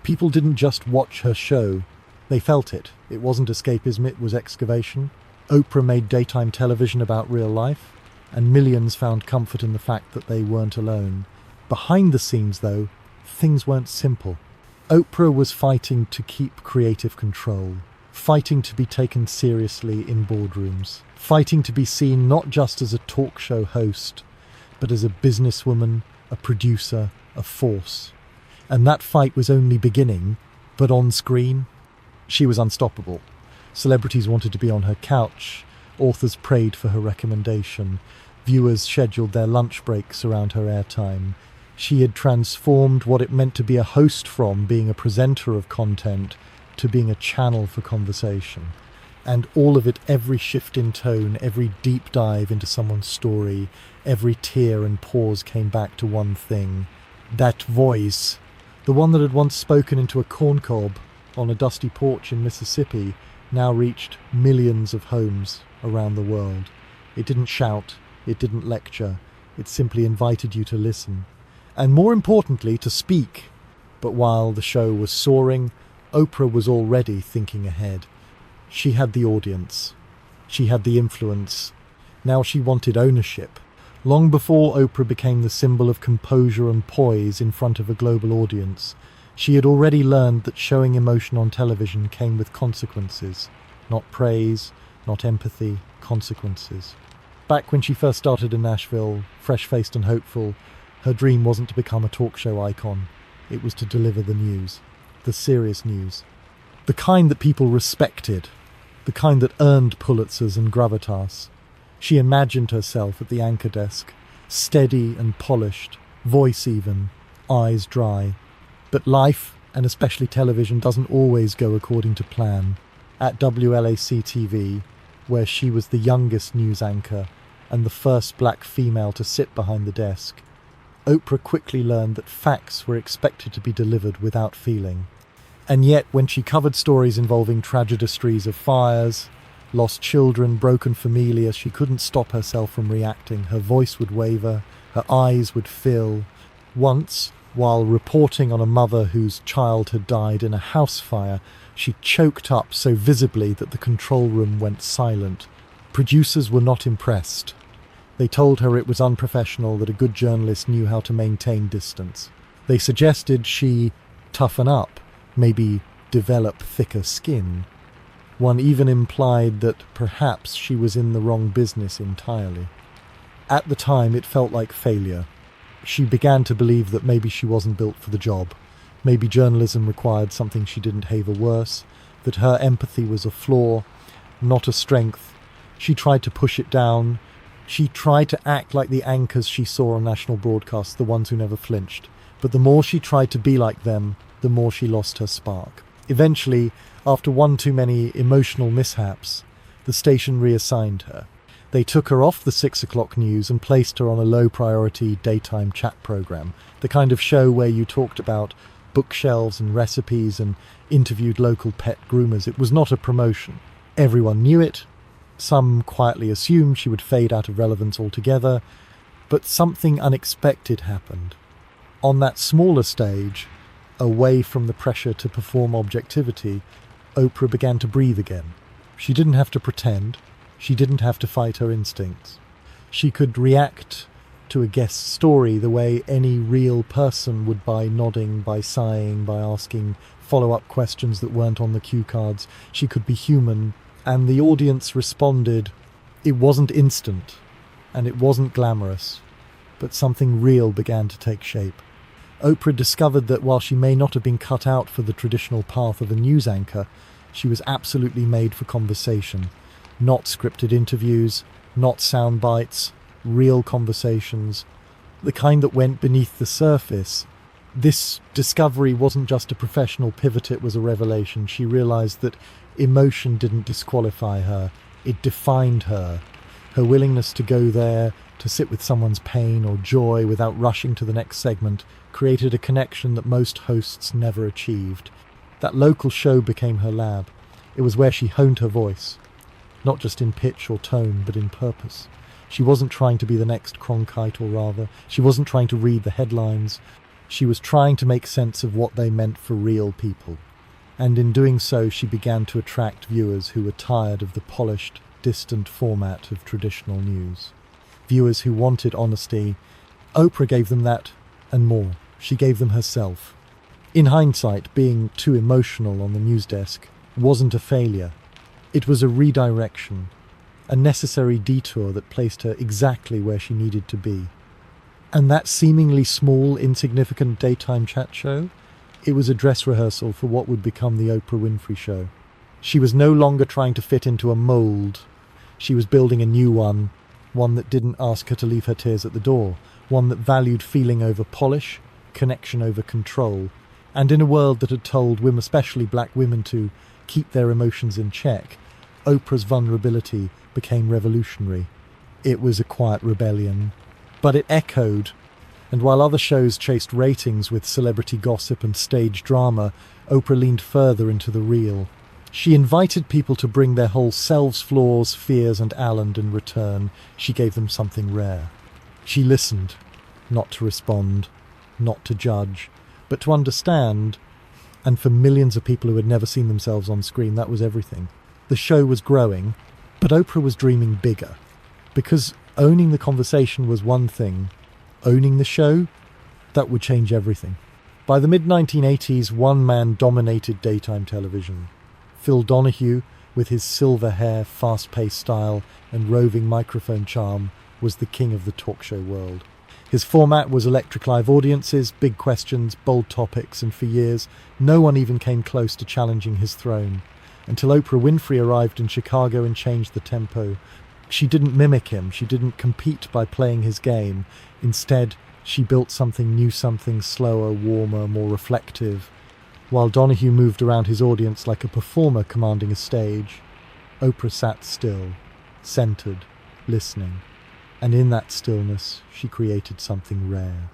People didn't just watch her show, they felt it. It wasn't escapism, it was excavation. Oprah made daytime television about real life, and millions found comfort in the fact that they weren't alone. Behind the scenes, though, things weren't simple. Oprah was fighting to keep creative control. fighting to be taken seriously in boardrooms, fighting to be seen not just as a talk show host, but as a businesswoman, a producer, a force. And that fight was only beginning, but on screen, she was unstoppable. Celebrities wanted to be on her couch, authors prayed for her recommendation, viewers scheduled their lunch breaks around her airtime. She had transformed what it meant to be a host from being a presenter of content to being a channel for conversation. And all of it, every shift in tone, every deep dive into someone's story, every tear and pause came back to one thing. That voice, the one that had once spoken into a corncob on a dusty porch in Mississippi, now reached millions of homes around the world. It didn't shout, it didn't lecture, it simply invited you to listen. And more importantly, to speak. But while the show was soaring, Oprah was already thinking ahead. She had the audience. She had the influence. Now she wanted ownership. Long before Oprah became the symbol of composure and poise in front of a global audience, she had already learned that showing emotion on television came with consequences. Not praise, not empathy, consequences. Back when she first started in Nashville, fresh-faced and hopeful, her dream wasn't to become a talk show icon. It was to deliver the news. The serious news. The kind that people respected. The kind that earned Pulitzers and gravitas. She imagined herself at the anchor desk, steady and polished, voice even, eyes dry. But life, and especially television, doesn't always go according to plan. At WLAC-TV, where she was the youngest news anchor and the first black female to sit behind the desk, Oprah quickly learned that facts were expected to be delivered without feeling. And yet, when she covered stories involving tragedies of fires, lost children, broken familia, she couldn't stop herself from reacting. Her voice would waver, her eyes would fill. Once, while reporting on a mother whose child had died in a house fire, she choked up so visibly that the control room went silent. Producers were not impressed. They told her it was unprofessional, that a good journalist knew how to maintain distance. They suggested she toughen up, maybe develop thicker skin. One even implied that perhaps she was in the wrong business entirely. At the time, it felt like failure. She began to believe that maybe she wasn't built for the job. Maybe journalism required something she didn't havour worse, that her empathy was a flaw, not a strength. She tried to push it down. She tried to act like the anchors she saw on national broadcasts, the ones who never flinched. But the more she tried to be like them, the more she lost her spark. Eventually, after one too many emotional mishaps, the station reassigned her. They took her off the 6 o'clock news and placed her on a low-priority daytime chat program, the kind of show where you talked about bookshelves and recipes and interviewed local pet groomers. It was not a promotion. Everyone knew it. Some quietly assumed she would fade out of relevance altogether, but something unexpected happened. On that smaller stage, away from the pressure to perform objectivity, Oprah began to breathe again. She didn't have to pretend. She didn't have to fight her instincts. She could react to a guest's story the way any real person would, by nodding, by sighing, by asking follow-up questions that weren't on the cue cards. She could be human, and the audience responded. It wasn't instant, and it wasn't glamorous, but something real began to take shape. Oprah discovered that while she may not have been cut out for the traditional path of a news anchor, she was absolutely made for conversation. Not scripted interviews, not sound bites, real conversations, the kind that went beneath the surface. This discovery wasn't just a professional pivot, it was a revelation. She realized that emotion didn't disqualify her, it defined her. Her willingness to go there, to sit with someone's pain or joy without rushing to the next segment, created a connection that most hosts never achieved. That local show became her lab. It was where she honed her voice. Not just in pitch or tone, but in purpose. She wasn't trying to be the next Cronkite or rather. She wasn't trying to read the headlines. She was trying to make sense of what they meant for real people. And in doing so, she began to attract viewers who were tired of the polished, distant format of traditional news. Viewers who wanted honesty. Oprah gave them that and more. She gave them herself. In hindsight, being too emotional on the news desk wasn't a failure. It was a redirection, a necessary detour that placed her exactly where she needed to be. And that seemingly small, insignificant daytime chat show, it was a dress rehearsal for what would become the Oprah Winfrey Show. She was no longer trying to fit into a mold. She was building a new one that didn't ask her to leave her tears at the door, one that valued feeling over polish, connection over control, and in a world that had told women, especially black women, to keep their emotions in check, Oprah's vulnerability became revolutionary. It was a quiet rebellion, but it echoed, and while other shows chased ratings with celebrity gossip and stage drama, Oprah leaned further into the real. She invited people to bring their whole selves, flaws, fears, and and in return, she gave them something rare. She listened, not to respond, not to judge, but to understand, and for millions of people who had never seen themselves on screen, that was everything. The show was growing, but Oprah was dreaming bigger, because owning the conversation was one thing, owning the show, that would change everything. By the mid-1980s, one man dominated daytime television. Phil Donahue, with his silver hair, fast-paced style, and roving microphone charm, was the king of the talk show world. His format was electric live audiences, big questions, bold topics, and for years, no one even came close to challenging his throne. Until Oprah Winfrey arrived in Chicago and changed the tempo. She didn't mimic him, she didn't compete by playing his game. Instead, she built something new, something slower, warmer, more reflective. While Donahue moved around his audience like a performer commanding a stage, Oprah sat still, centered, listening. And in that stillness, she created something rare.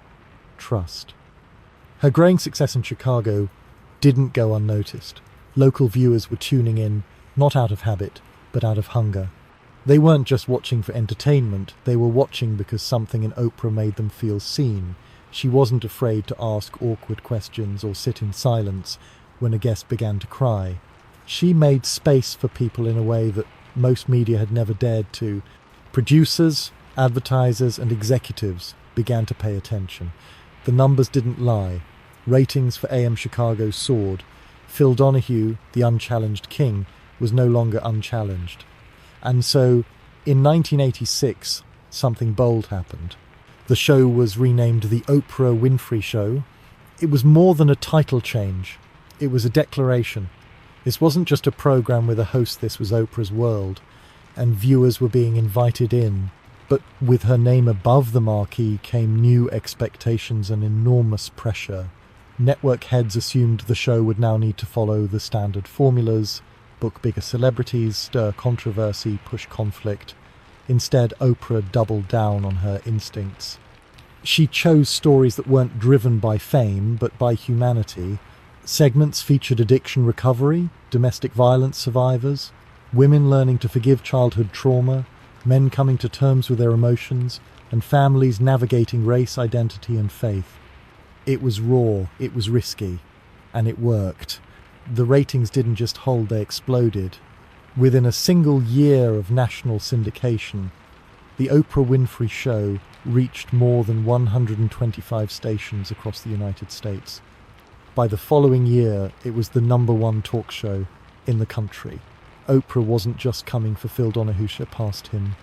Trust. Her growing success in Chicago didn't go unnoticed. Local viewers were tuning in, not out of habit, but out of hunger. They weren't just watching for entertainment, they were watching because something in Oprah made them feel seen. She wasn't afraid to ask awkward questions or sit in silence when a guest began to cry. She made space for people in a way that most media had never dared to. Producers, advertisers, and executives began to pay attention. The numbers didn't lie. Ratings for AM Chicago soared. Phil Donahue, the unchallenged king, was no longer unchallenged. And so, in 1986, something bold happened. The show was renamed The Oprah Winfrey Show. It was more than a title change. It was a declaration. This wasn't just a program with a host, this was Oprah's world, and viewers were being invited in. But with her name above the marquee came new expectations and enormous pressure. Network heads assumed the show would now need to follow the standard formulas, book bigger celebrities, stir controversy, push conflict. Instead, Oprah doubled down on her instincts. She chose stories that weren't driven by fame, but by humanity. Segments featured addiction recovery, domestic violence survivors, women learning to forgive childhood trauma, men coming to terms with their emotions, and families navigating race, identity, and faith. It was raw, it was risky, and it worked. The ratings didn't just hold, they exploded. Within a single year of national syndication, The Oprah Winfrey Show reached more than 125 stations across the United States. By the following year, it was the #1 talk show in the country. Oprah wasn't just coming for Phil Donahue, she passed him,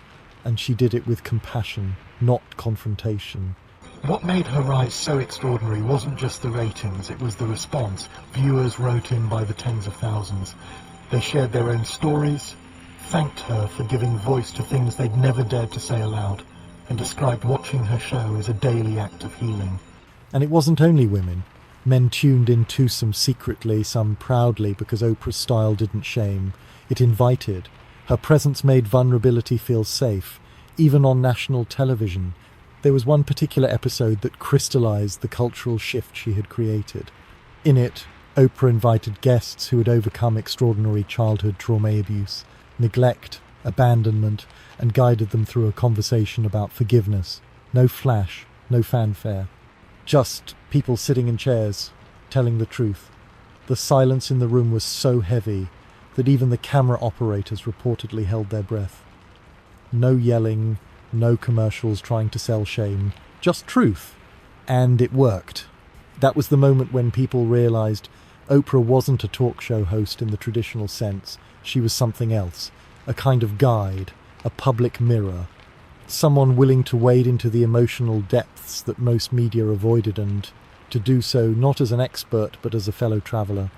and she did it with compassion, not confrontation. What made her rise so extraordinary wasn't just the ratings, it was the response. Viewers wrote in by the tens of thousands. They shared their own stories, thanked her for giving voice to things they'd never dared to say aloud, and described watching her show as a daily act of healing. And it wasn't only women. Men tuned in too, some secretly, some proudly, because Oprah's style didn't shame. It invited. Her presence made vulnerability feel safe, even on national television. There was one particular episode that crystallized the cultural shift she had created. In it, Oprah invited guests who had overcome extraordinary childhood trauma, abuse, neglect, abandonment, and guided them through a conversation about forgiveness. No flash, no fanfare. Just people sitting in chairs, telling the truth. The silence in the room was so heavy that even the camera operators reportedly held their breath. No yelling, no commercials trying to sell shame, just truth. And it worked. That was the moment when people realized Oprah wasn't a talk show host in the traditional sense. She was something else, a kind of guide, a public mirror, someone willing to wade into the emotional depths that most media avoided, and to do so not as an expert but as a fellow traveller.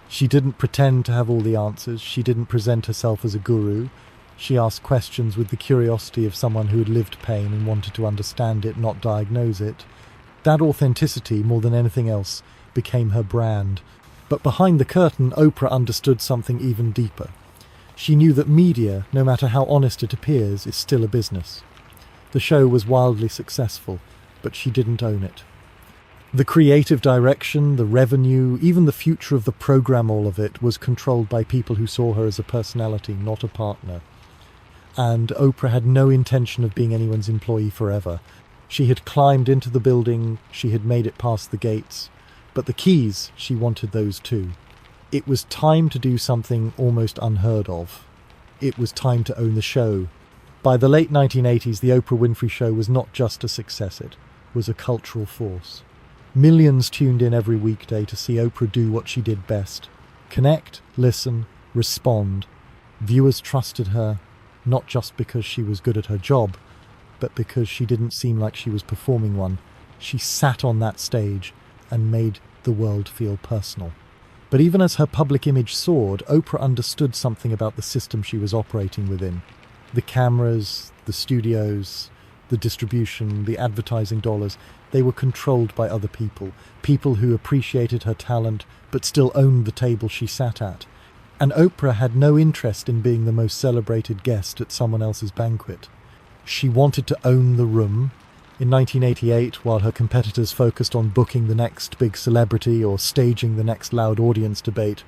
She didn't pretend to have all the answers. She didn't present herself as a guru. She asked questions with the curiosity of someone who had lived pain and wanted to understand it, not diagnose it. That authenticity, more than anything else, became her brand. But behind the curtain, Oprah understood something even deeper. She knew that media, no matter how honest it appears, is still a business. The show was wildly successful, but she didn't own it. The creative direction, the revenue, even the future of the program, all of it was controlled by people who saw her as a personality, not a partner. And Oprah had no intention of being anyone's employee forever. She had climbed into the building, she had made it past the gates, but the keys, she wanted those too. It was time to do something almost unheard of. It was time to own the show. By the late 1980s, the Oprah Winfrey Show was not just a success, it was a cultural force. Millions tuned in every weekday to see Oprah do what she did best: connect, listen, respond. Viewers trusted her, not just because she was good at her job, but because she didn't seem like she was performing one. She sat on that stage and made the world feel personal. But even as her public image soared, Oprah understood something about the system she was operating within. The cameras, the studios, the distribution, the advertising dollars, they were controlled by other people, people who appreciated her talent but still owned the table she sat at. And Oprah had no interest in being the most celebrated guest at someone else's banquet. She wanted to own the room. In 1988, while her competitors focused on booking the next big celebrity or staging the next loud audience debate,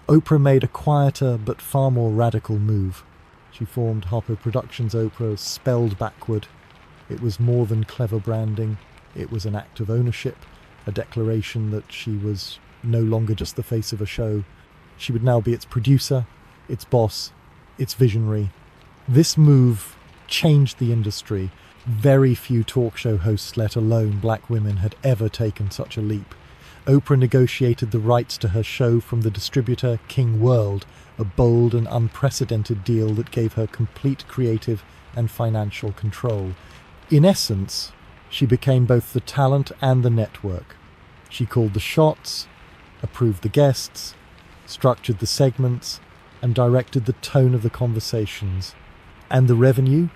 Oprah made a quieter but far more radical move. She formed Harpo Productions Oprah, spelled backward. It was more than clever branding. It was an act of ownership, a declaration that she was no longer just the face of a show. She would now be its producer, its boss, its visionary. This move changed the industry. Very few talk show hosts, let alone black women, had ever taken such a leap. Oprah negotiated the rights to her show from the distributor King World, a bold and unprecedented deal that gave her complete creative and financial control. In essence, she became both the talent and the network. She called the shots, approved the guests, structured the segments, and directed the tone of the conversations. And the revenue?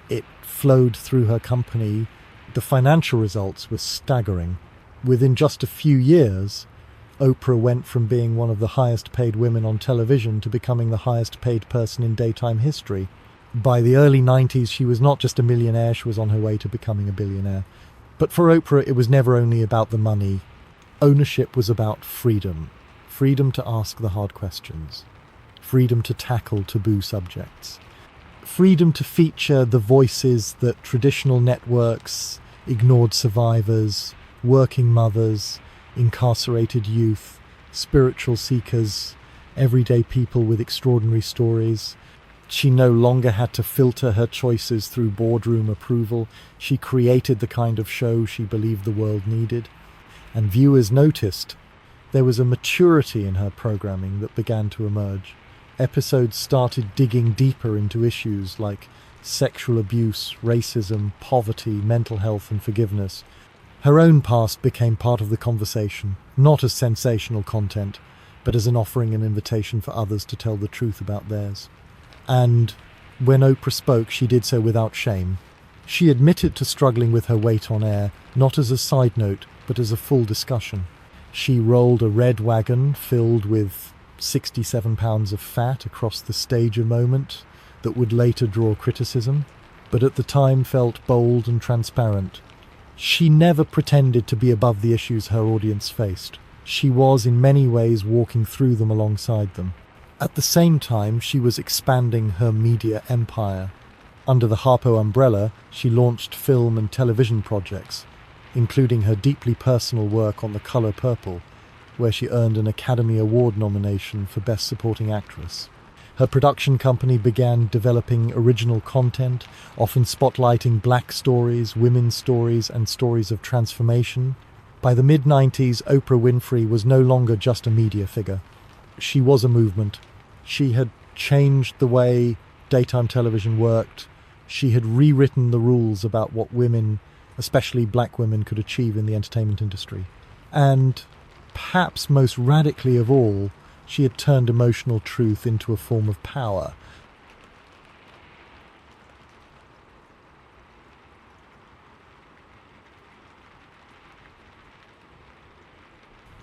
It flowed through her company. The financial results were staggering. Within just a few years, Oprah went from being one of the highest paid women on television to becoming the highest paid person in daytime history. By the early 90s, she was not just a millionaire, she was on her way to becoming a billionaire. But for Oprah, it was never only about the money. Ownership was about freedom. Freedom to ask the hard questions. Freedom to tackle taboo subjects. Freedom to feature the voices that traditional networks ignored: survivors, working mothers, incarcerated youth, spiritual seekers, everyday people with extraordinary stories. She no longer had to filter her choices through boardroom approval. She created the kind of show she believed the world needed. And viewers noticed there was a maturity in her programming that began to emerge. Episodes started digging deeper into issues like sexual abuse, racism, poverty, mental health, and forgiveness. Her own past became part of the conversation, not as sensational content, but as an offering and invitation for others to tell the truth about theirs. And when Oprah spoke, she did so without shame. She admitted to struggling with her weight on air, not as a side note, but as a full discussion. She rolled a red wagon filled with 67 pounds of fat across the stage a moment that would later draw criticism, but at the time felt bold and transparent. She never pretended to be above the issues her audience faced. She was in many ways walking through them alongside them. At the same time, she was expanding her media empire. Under the Harpo umbrella, she launched film and television projects, including her deeply personal work on The Color Purple, where she earned an Academy Award nomination for Best Supporting Actress. Her production company began developing original content, often spotlighting black stories, women's stories, and stories of transformation. By the mid-90s, Oprah Winfrey was no longer just a media figure. She was a movement. She had changed the way daytime television worked. She had rewritten the rules about what women, especially black women, could achieve in the entertainment industry. And perhaps most radically of all, she had turned emotional truth into a form of power.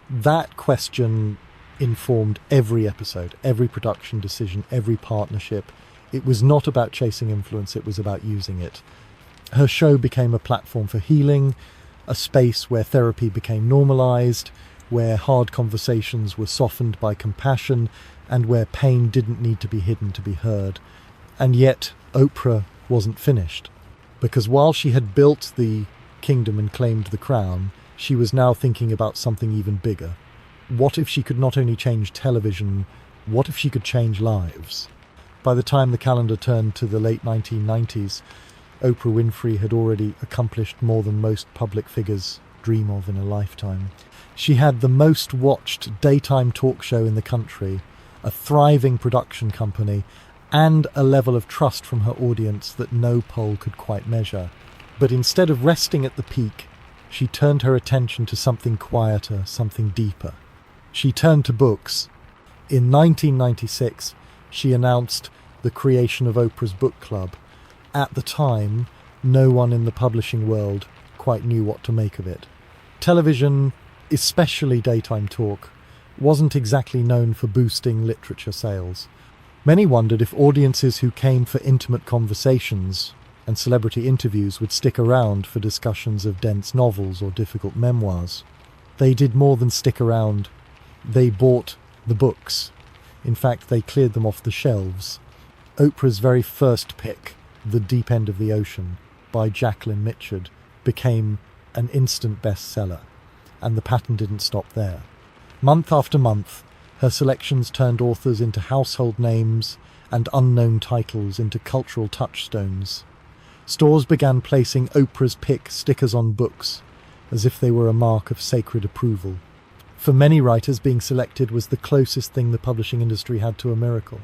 That question informed every episode, every production decision, every partnership. It was not about chasing influence, it was about using it. Her show became a platform for healing, a space where therapy became normalized, where hard conversations were softened by compassion, and where pain didn't need to be hidden to be heard. And yet, Oprah wasn't finished. Because while she had built the kingdom and claimed the crown, she was now thinking about something even bigger. What if she could not only change television, what if she could change lives? By the time the calendar turned to the late 1990s, Oprah Winfrey had already accomplished more than most public figures dream of in a lifetime. She had the most watched daytime talk show in the country, a thriving production company, and a level of trust from her audience that no poll could quite measure. But instead of resting at the peak, she turned her attention to something quieter, something deeper. She turned to books. In 1996, she announced the creation of Oprah's Book Club. At the time, no one in the publishing world quite knew what to make of it. Television, especially daytime talk, wasn't exactly known for boosting literature sales. Many wondered if audiences who came for intimate conversations and celebrity interviews would stick around for discussions of dense novels or difficult memoirs. They did more than stick around. They bought the books. In fact, they cleared them off the shelves. Oprah's very first pick, The Deep End of the Ocean, by Jacqueline Mitchell, became an instant bestseller, and the pattern didn't stop there. Month after month, her selections turned authors into household names and unknown titles into cultural touchstones. Stores began placing Oprah's pick stickers on books, as if they were a mark of sacred approval. For many writers, being selected was the closest thing the publishing industry had to a miracle.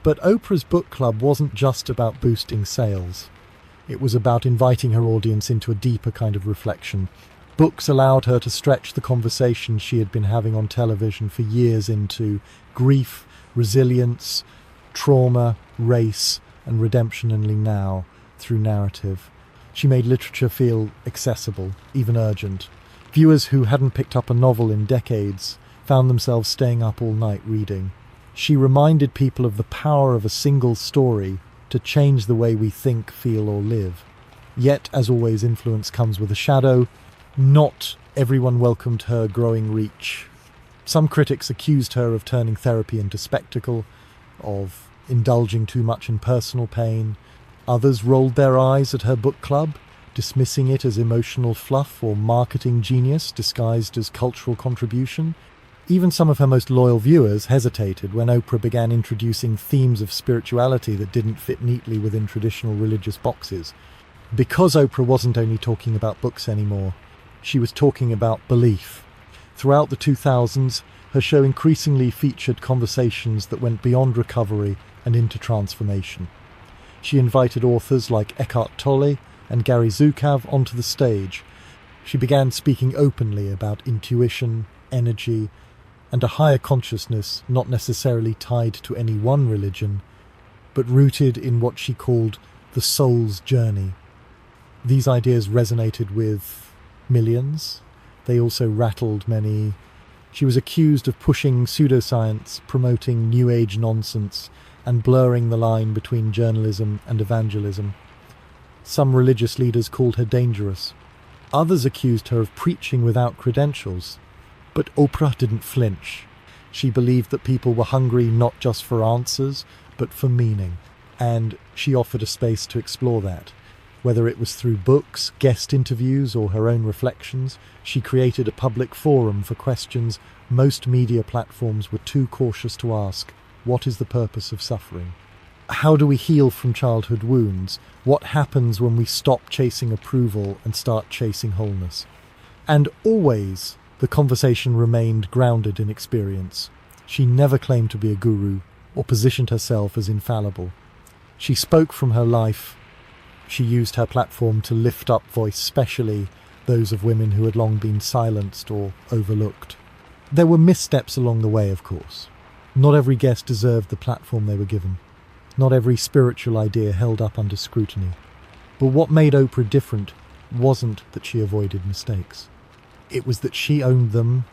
But Oprah's book club wasn't just about boosting sales. It was about inviting her audience into a deeper kind of reflection. Books allowed her to stretch the conversation she had been having on television for years into grief, resilience, trauma, race, and redemption only now, through narrative. She made literature feel accessible, even urgent. Viewers who hadn't picked up a novel in decades found themselves staying up all night reading. She reminded people of the power of a single story to change the way we think, feel, or live. Yet, as always, influence comes with a shadow. Not everyone welcomed her growing reach. Some critics accused her of turning therapy into spectacle, of indulging too much in personal pain. Others rolled their eyes at her book club, dismissing it as emotional fluff or marketing genius disguised as cultural contribution. Even some of her most loyal viewers hesitated when Oprah began introducing themes of spirituality that didn't fit neatly within traditional religious boxes. Because Oprah wasn't only talking about books anymore, she was talking about belief. Throughout the 2000s, her show increasingly featured conversations that went beyond recovery and into transformation. She invited authors like Eckhart Tolle and Gary Zukav onto the stage. She began speaking openly about intuition, energy, and a higher consciousness not necessarily tied to any one religion, but rooted in what she called the soul's journey. These ideas resonated with millions. They also rattled many. She was accused of pushing pseudoscience, promoting New Age nonsense, and blurring the line between journalism and evangelism. Some religious leaders called her dangerous. Others accused her of preaching without credentials. But Oprah didn't flinch. She believed that people were hungry not just for answers, but for meaning. And she offered a space to explore that. Whether it was through books, guest interviews, or her own reflections, she created a public forum for questions most media platforms were too cautious to ask. What is the purpose of suffering? How do we heal from childhood wounds? What happens when we stop chasing approval and start chasing wholeness? And always the conversation remained grounded in experience. She never claimed to be a guru or positioned herself as infallible. She spoke from her life. She used her platform to lift up voice, especially those of women who had long been silenced or overlooked. There were missteps along the way, of course. Not every guest deserved the platform they were given. Not every spiritual idea held up under scrutiny. But what made Oprah different wasn't that she avoided mistakes. It was that she owned them.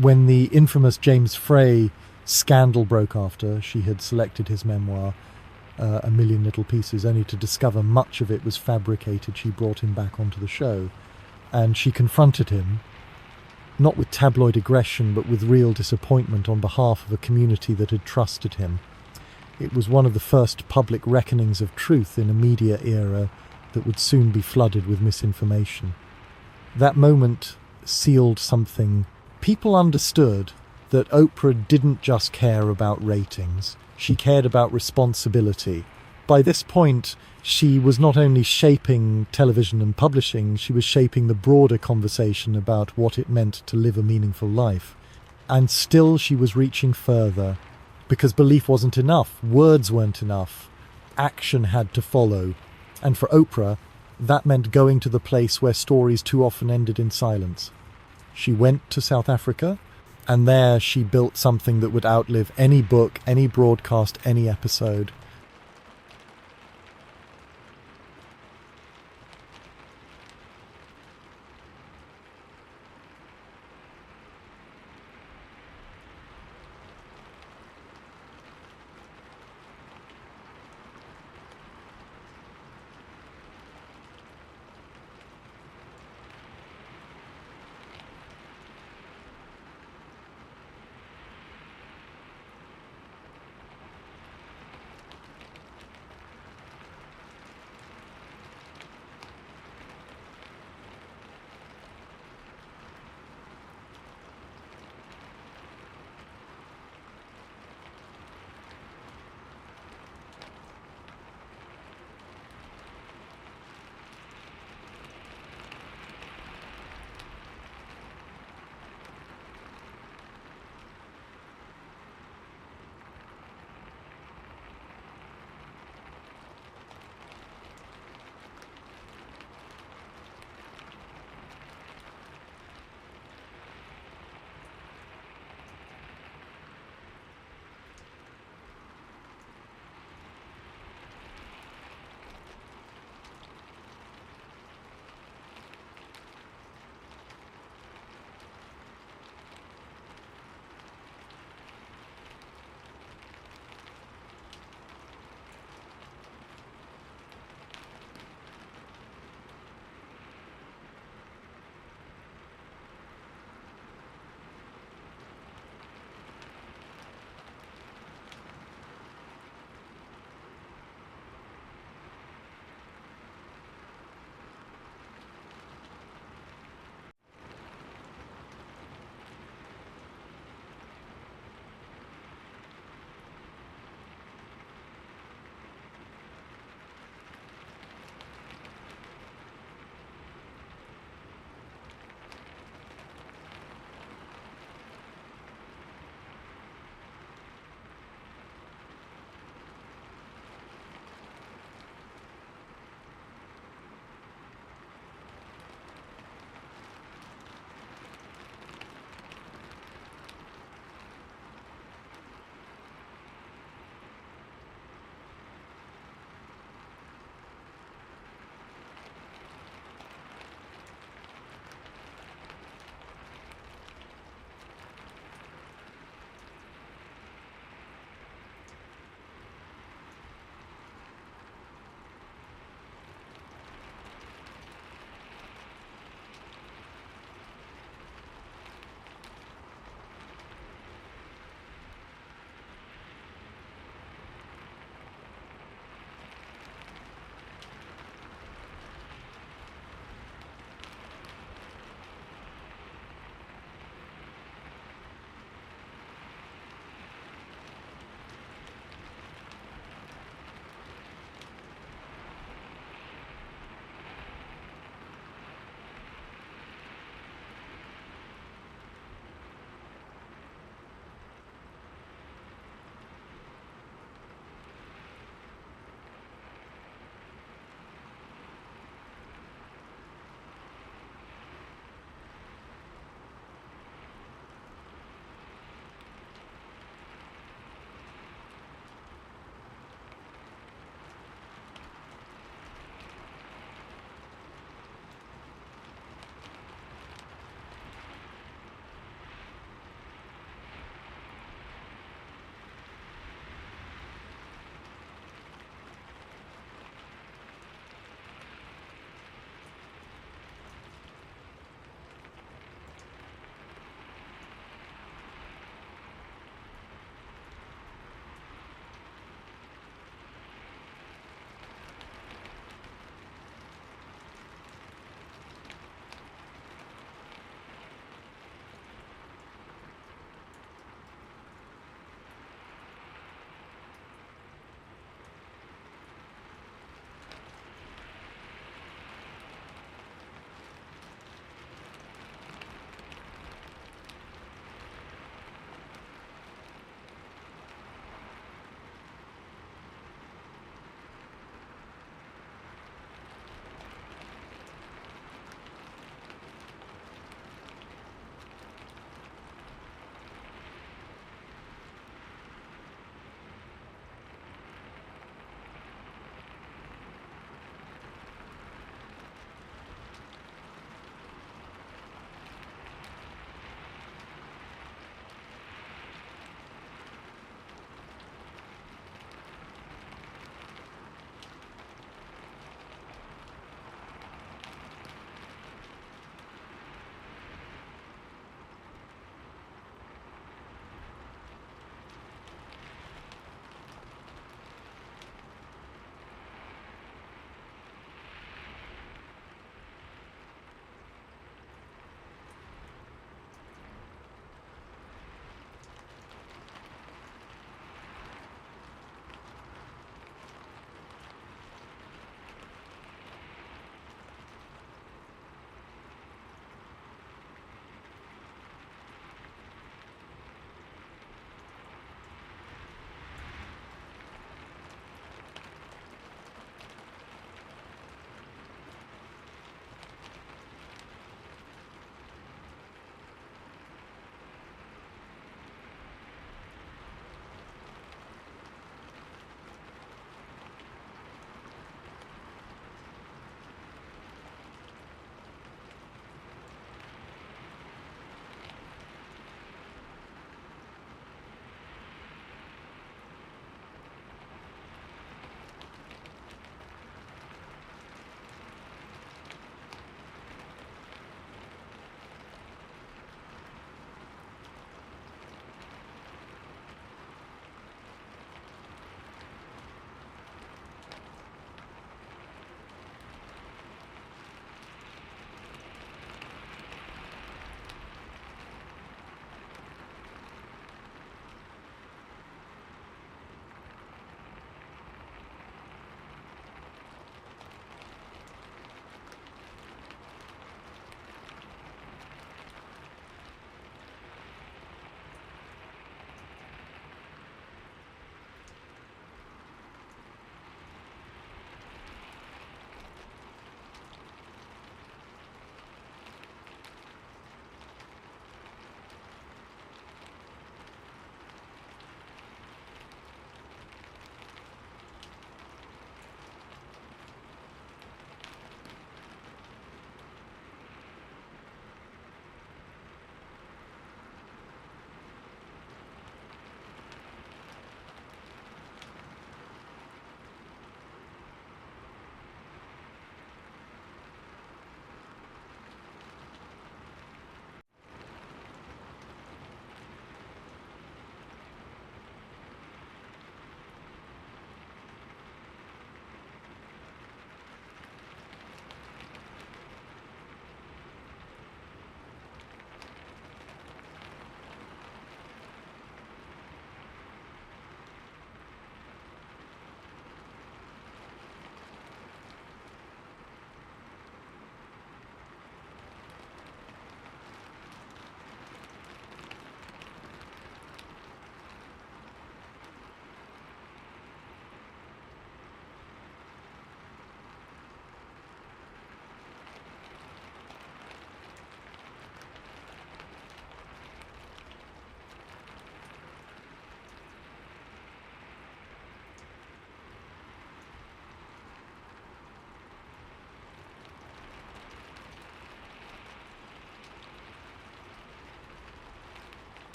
When the infamous James Frey scandal broke after she had selected his memoir, A Million Little Pieces, only to discover much of it was fabricated, she brought him back onto the show. And she confronted him, not with tabloid aggression, but with real disappointment on behalf of a community that had trusted him. It was one of the first public reckonings of truth in a media era that would soon be flooded with misinformation. That moment sealed something. People understood that Oprah didn't just care about ratings. She cared about responsibility. By this point, she was not only shaping television and publishing, she was shaping the broader conversation about what it meant to live a meaningful life. And still she was reaching further, because belief wasn't enough, words weren't enough, action had to follow. And for Oprah, that meant going to the place where stories too often ended in silence. She went to South Africa, and there she built something that would outlive any book, any broadcast, any episode.